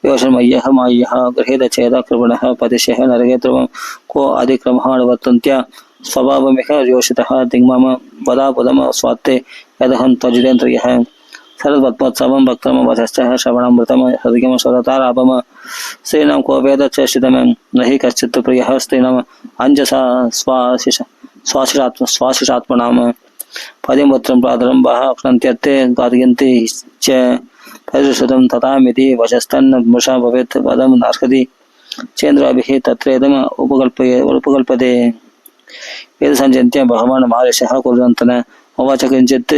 योषमय्यः माय्यः गृहेत चेद कृपणः पतिशः नरके ध्रुवं को अधिक्रमः अनुवर्तन्त्य स्वभावमिह योषितः दिङ्मम वदापुदम स्वात्ते यदहं त्वजितेन्द्रियः शरद्वत्मोत्सवं भक्तम वचश्च श्रवणामृतम हृदयम स्वरतारापम स्त्रीणां को वेद चेष्टितम न हि कश्चित् प्रियः स्त्रीणाम् अञ्जसा स्वाशिषात्मनाम् पदिमुत्रं प्रातरम्भः क्रान्त्यर्थे गादयन्ति च परिश्रुतं तथामिति वचस्तन्न मृषा भवेत् पदं नार्हति चेन्द्राभिः तत्रेदम उपकल्पते वेदसञ्चिन्त्य भगवान् महर्षिः कुर्वन्तन उवाच किञ्चित्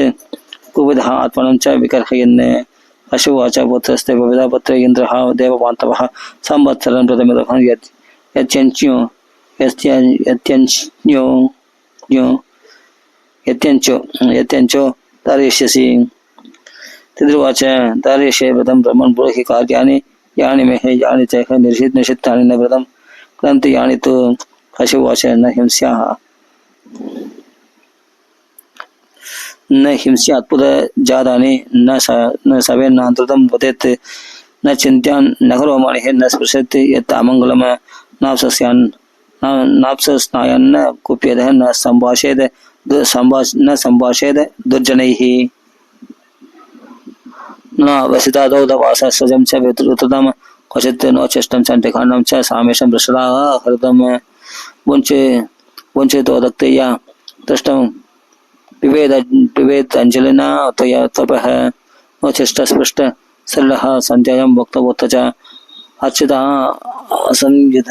कुपितः आत्मनं च विकर्हयन् अशुवाच पुत्रस्ते विविधा पुत्र इन्द्रः देवपान्तवः संवत्सरं प्रथमतः यत्यञ्चो तारयिष्यसि तिद्रुवाच तारयिष्ये व्रतं ब्रह्मन् ब्रूहि कार्याणि यानि मे यानि च निषिद्धानि न व्रतं क्रान्ति यानि तु अशुवाच न हिंस्याः न हिंसी अद्भुत जातानि न सवे नान्तृतं वदेत् न चिन्त्यान् न करोमणिः न स्पृशत् यत् अमङ्गलम् नाप्सस्नायन्न कुप्यतः न सम्भाषेत् न सम्भाषेत् दुर्जनैः न वसितादौ दवास स्वजं च वितृतम् क्वचित् नो चेष्टं च टिकाणं च सामेशं वृषलाः हृदं वञ्चितोदक्तया दृष्टं पिबेद अंजलिना त्वया तपः नो चेष्ट स्पृष्ट सरलः सन्ध्यायां वक्तवोत्थ च अर्चिता असंयत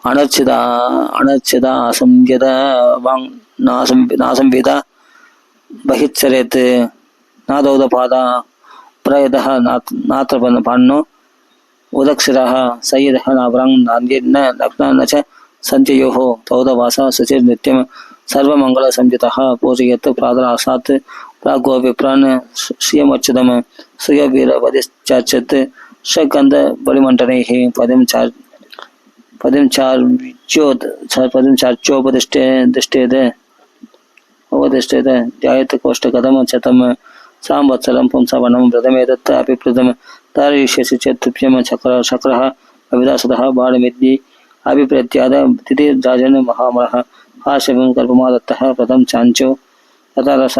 अनर्चिता असंयत वांग नासंविदा बहिच्चरेत् नादौदपादा प्रयतः नात्रपन्नो उदक्षिरः सय्यदः नावरं नान्येन लग्नान् च सन्त्ययोः तौदवासा शुचिर्नित्यं सर्वमङ्गलसंयुतः पूजयत् प्रातरासात् प्राग्गोविप्रान् श्रियमच्युतं श्रियवीरपदिश्चार्चत् षड्गन्धबलिमण्डनैः पदिं चार्च्योपदिष्टेत् ध्यायत् कोष्ठकदं च तं सांवत्सरं पुंसवनं व्रतमेतत् अभिप्लुतं तारयिष्यसि चेत् तुभ्यं शक्रः अविदासतः बाणमिद्यि अभिप्रेत्याद तिथिर्राजन् महामरः हास्यं कल्पमादत्तः प्रथम चाञ्चो तथा रस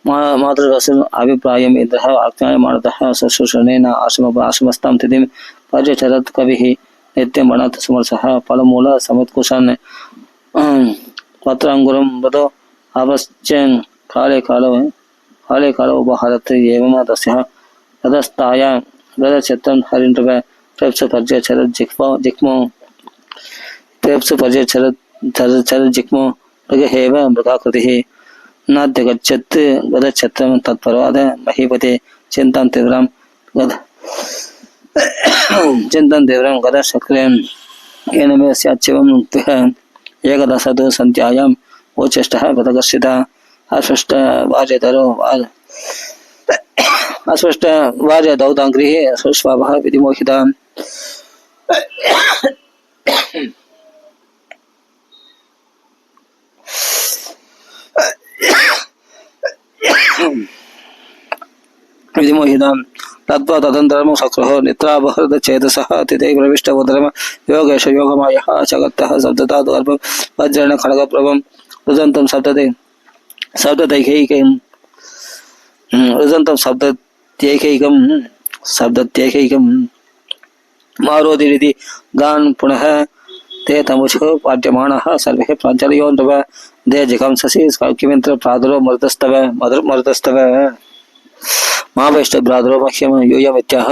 मातृरसु अभिप्रायम् इन्द्रः आज्ञायमानतः शुश्रूषणेन आश्रमस्तां तिथिं पर्यचरत् कविः नित्यं वनात् सुमरसः फलमूल समुत्कुशान् पत्राङ्गुरं मृदो आवश्यं काले कालो उपहरत् एवं तस्यः तदस्ताय गदक्षेत्रं हरिण्डव प्रेप्स पर्यचरत् जिक्मो मृगहेव मृगाकृतिः नाद्यगच्छत् गदक्षेत्रं तत्पर्वाद महीपते चिन्तां तीव्रं गदशक्रेण येन मे स्याच्चिवं एकदशतु सन्ध्यायां ओचेष्टः गतकर्षितः अस्पष्ट वार्य दौदाङ्घ्रिः सुष्वाभः विधिमोहिता विधिमोहितां तत्त्वा तदन्तरं सक्रहो निद्राबहृत चेतसः तिथे प्रविष्टोदरम योगेश योगमायः जगत्तः शब्दतात् गर्भं वज्रेण खड्गप्रभं रुदन्तं शब्दत्यैकैकं मारोदिरिति गान् पुनः ते तमुषो पाड्यमानः सर्वे प्राञ्जलयो नृप दे जिघंससि किमित्र प्रादुरो मरुतस्तव महावैष्णवभ्रातरो मह्यम यूयमित्याह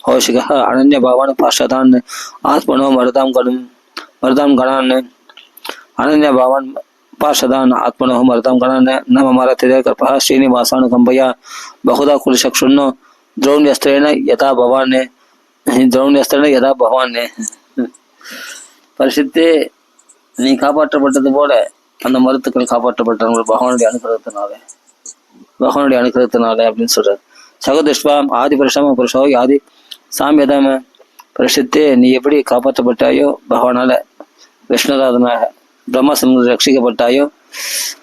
कौशिकः अनन्यभावान् पार्षदान् आत्मनो मरुतां गणान् अनन्यभावान् पार्षदान् आत्मनो मरुतां गणान् न ममरतिरे कृपः श्रीनिवासानुकम्पया बहुधा कुलचक्षुन्नो द्रौण्यस्त्रेण यथा भवान् परिषिते நீ காப்பாற்றப்பட்டது போல அந்த மருத்துக்கள் காப்பாற்றப்பட்டாங்க பகவானுடைய அனுகிரகத்தினால அப்படின்னு சொல்றாரு. சகோதஷ்வாம் ஆதி புருஷோ ஆதி சாமியதாம பரிஷத்தே நீ எப்படி காப்பாற்றப்பட்டாயோ பகவானால விஷ்ணுராதனாக பிரம்மாஸ்திரத்திலிருந்து ரட்சிக்கப்பட்டாயோ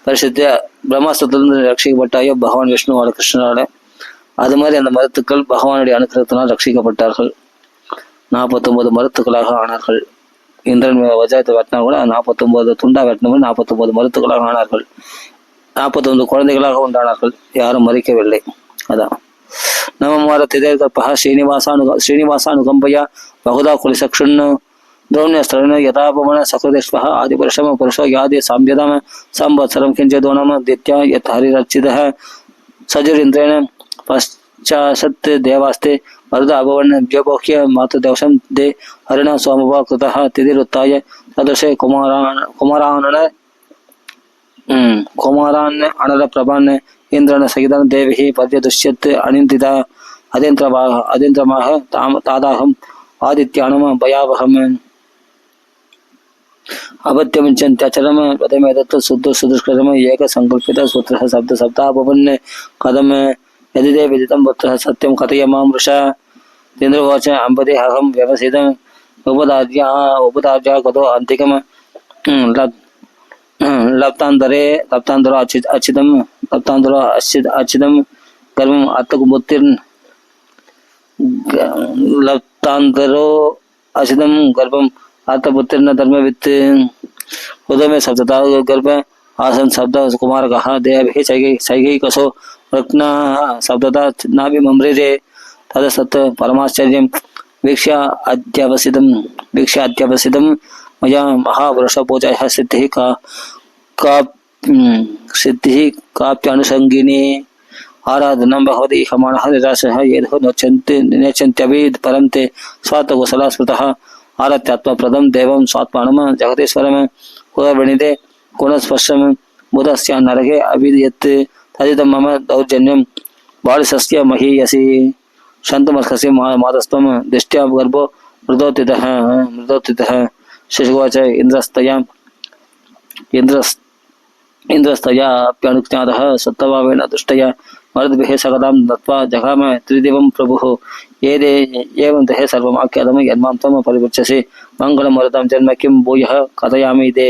பரிஷத்தே பிரம்மாஸ்திரத்திலிருந்து ரட்சிக்கப்பட்டாயோ பகவான் விஷ்ணுவால கிருஷ்ணனால அது மாதிரி அந்த மருத்துக்கள் பகவானுடைய அனுகிரகத்தினால் ரட்சிக்கப்பட்டார்கள். 49 மருத்துக்களாக ஆனார்கள். இந்திரன் வஜாயத்தை வெட்டினா கூட 49 துண்டா வெட்டினவங்க 49 மருத்துக்களாக ஆனார்கள். 49 குழந்தைகளாக உண்டானார்கள். யாரும் மறிக்கவில்லை. அதான் நவமாரத்திதேகற்பः ஸ்ரீனிவாசானுகம்பயா பகுதா குலிசக்ஷுன் द्रौण्यस्त्रेण यथापवन सकृदेश्वः आदिपुरुषो यादि साम्यदम संवत्सरं किञ्चिदोनम दित्या यत् हरिरर्चितः सजुरिन्द्रेण पश्चाशत् देवास्ते मरुदा अभवन् व्योपोह्य मातृदेवशं दे हरिणा सोमवा कृतः तिथिरुत्थाय सदृशे कुमारान् अनरप्रभान् इन्द्रेण सहितं देवीः पर्यदुष्यत् अनिन्दिता अदिन्द्रमाह तादाहम् आदित्यानम भयावहम् अभत्यमुच्यन्त्यचरम पदमेतत् सुदुष्करम एक संकल्पित सूत्रः शब्दापवन् कथम यदि ते विदितं पुत्रः सत्यं कथय मां वृषा तेन्द्रवाच अम्बदे अहं व्यवसितं उपदाज्या कतो अंतिकम लप्तांतरे लप्तांतरो अच्छिदम लप्तांतरो अच्छिदम गर्भम आत्मकुमुत्तीर्ण लप्तांतरो अच्छिदम गर्भम आत्मपुत्रीर्ण धर्मवित् उदय में शब्दता गर्भ आसन शब्द कुमार कहा देव हे सैगई कसो रत्ना शब्दता नाभि मम्रिरे तद सत्य परमाश्चर्यम वीक्षा अध्यावसितम मया महावृषपोचय सिद्धि का सिद्धि काप्यानुषंगिनी आराधनम भवति हमानः निराशः यदो नोचन्त्यभिद परं ते स्वात्मकुशला स्मृतः आरत्यात्मप्रदं देवं स्वात्मानं जगदीश्वरं उदवृणीते गुणस्पर्शं बुधस्य नरके अविद्यत् तदिदं मम दौर्जन्यं बालिशस्य महीयसी शान्तमर्कस्य मातस्त्वं दृष्ट्या गर्भो मृदोत्थितः शिशुवाच इन्द्रस्तयाप्यनुज्ञातः सत्तभावेन दुष्टया मरुद्भिः सकदां दत्त्वा जगाम त्रिदिवं प्रभुः एवं देहे सर्वम् आख्यातं यन्मां त्वं परिपृच्छसि मङ्गलं मरुतां जन्म किं भूयः कथयामि ते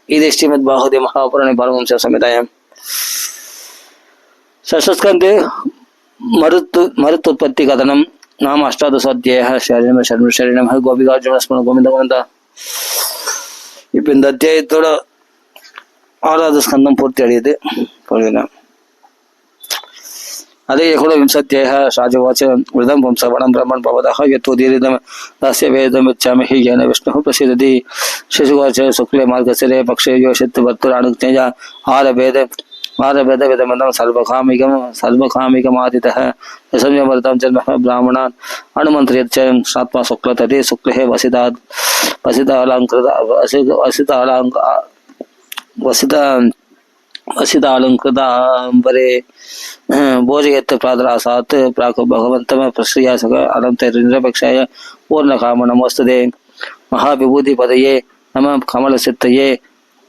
इति श्रीमद्भागवते महापुराणे पारमहंस्यां संहितायां षष्ठस्कन्धे मरुत्पत्ति कथनं नाम अष्टादशोऽध्यायः शरणं गोपिकार्जुनस्मरण गोविंद गोविंद இப்போ இந்த அத்தியாயத்தோட 6வது ஸ்கந்தம் பூர்த்தி அடையுது. अदे विंशत्यः शाजवाच वृदं पुंसवनं ब्रह्मन् भवतः यत्तोदीरिदं तस्य वेदमिच्छामि हि येन विष्णुः प्रसीदति. शिशुवाच शुक्ले मार्गशिरे पक्षे योषित् वर्तुरानुज्ञया आरभेदविदमन्दं सर्वकामिकमादितः संयमर्तं जन्म ब्राह्मणान् अनुमन्त्र्यच्च सात्मा शुक्ल तदे शुक्ले वसितालंकृतांबरे भोजयत् प्रातरासात् प्राक् भगवन्तम प्रश्रयासक अनन्तरिन्द्रपक्षाय पूर्णकाम नमोस्तुते. महाविभूतिपदये नमः कमलसिद्धये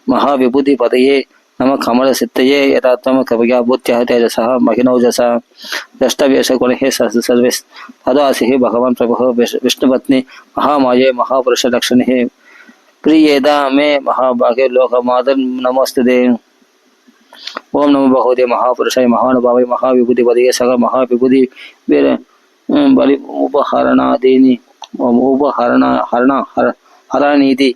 महाविभूतिपदये नमः कमलसिद्धये यथा त्वं कृपया भूत्याः तेजसः महिनौजसा द्रष्टव्यशकुणिः सर्वे तदासि भगवान् प्रभुः विष्णुपत्नी महामाये महापुरुषलक्षणिः प्रियेदा मे महाभागे लोकमादर नमोस्तुते. ओम नमो भगवते महापुरुषाय महानुभावाय महाविभूतिपदये सह महाविभूति बलि उपहरणादीनि हरणानीति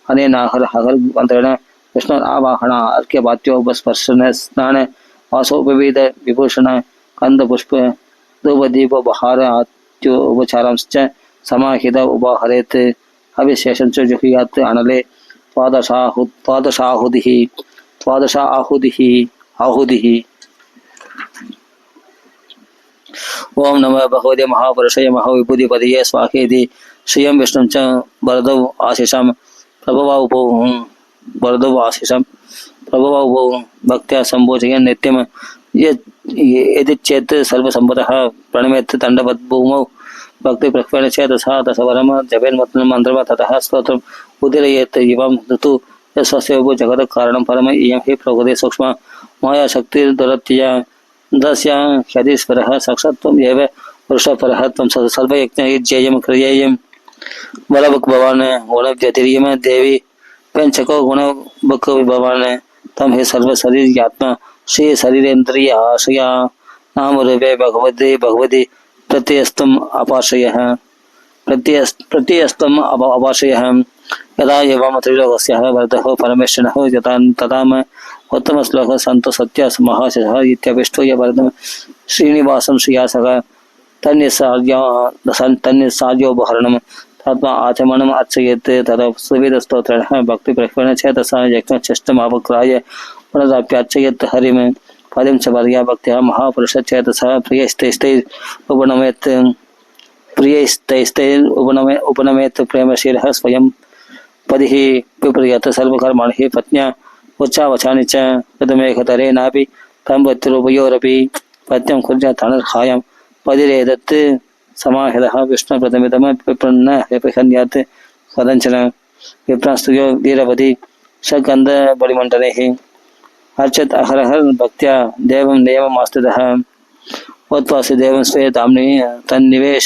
अनेनाहर हर मंत्रेण विष्णु आवाहन अर्घ्यपात्योपस्पर्शन स्नान वासोपवेद विभूषण कंद पुष्प धूपदीप बहार आत्योपचारांश्च समाहित उपाहरेत् अविशेषं च जुहुयात् अनले द्वादशाहुतिः ओम नमः भगवते महापुरुषाय महाविभूतिपदये स्वाहेति श्रियं विष्णुं च वरदौ आशीषं प्रभवौ भक्त्या संभोजयन् नित्यं यदि चेत् सर्वसम्पदः प्रणमेत् दण्डवद्भूमौ भक्ति प्रक्षेपण चेत सा दशवरम जपेन मंत्रम ततः स्तोत्रम उदीरयेत् इवं ऋतु स्वस्य जगत कारण परम इयं हि प्रकृति सूक्ष्म माया शक्ति दुरत्यया दस्या ह्यधीश्वरः साक्षात्त्वम् एव पुरुषपरः त्वं सर्वयज्ञयज्ञेयं क्रियेयं बलभक् भवान् गुणव्यतिरियं देवी पंचको गुणभक् भवान् तं हि सर्वशरीरात्मा श्री शरीरेन्द्रिय आश्रया नाम रूपे भगवती प्रत्ययस्तम अपाशयः यदा एवं त्रिलोकस्यः वरदः परमेश्वरः तदा उत्तम श्लोक संत सत्य महाशयः इत्यभिष्टूय वरदं श्रीनिवासं श्रियासः तन्निस्सार्योपहरणं तत्त्वा आचमनम् अर्चयेत् तदा सुवेदस्तोत्रेण भक्तिप्रक्षेपण चेतसा यज्ञचेष्टमावक्राय पुनरप्यार्चयेत् हरिं पदं च वर्या भक्त्या महापुरुषचेतसः प्रियैस्तैस्तैरुपनमेत् प्रेमशीलः स्वयं पदिः विप्रयत् सर्वकर्माणि पत्न्या उच्चावचानि च कृतमेकतरेणापि तं वृत्तिरुभयोरपि पद्यं कुर्यात् अनर्हायां पदिरेदत् समाहितः विष्णुप्रतिमिदं विप्रन्न व्यपहन्यात् कदञ्चन विप्रास्तुयो वीरवति सगन्धबलिमण्डलैः अर्चत् अहरहर भक्त्या देवं नियममास्थितः उत्वासि देवं स्वे धाम्नि तन्निवेश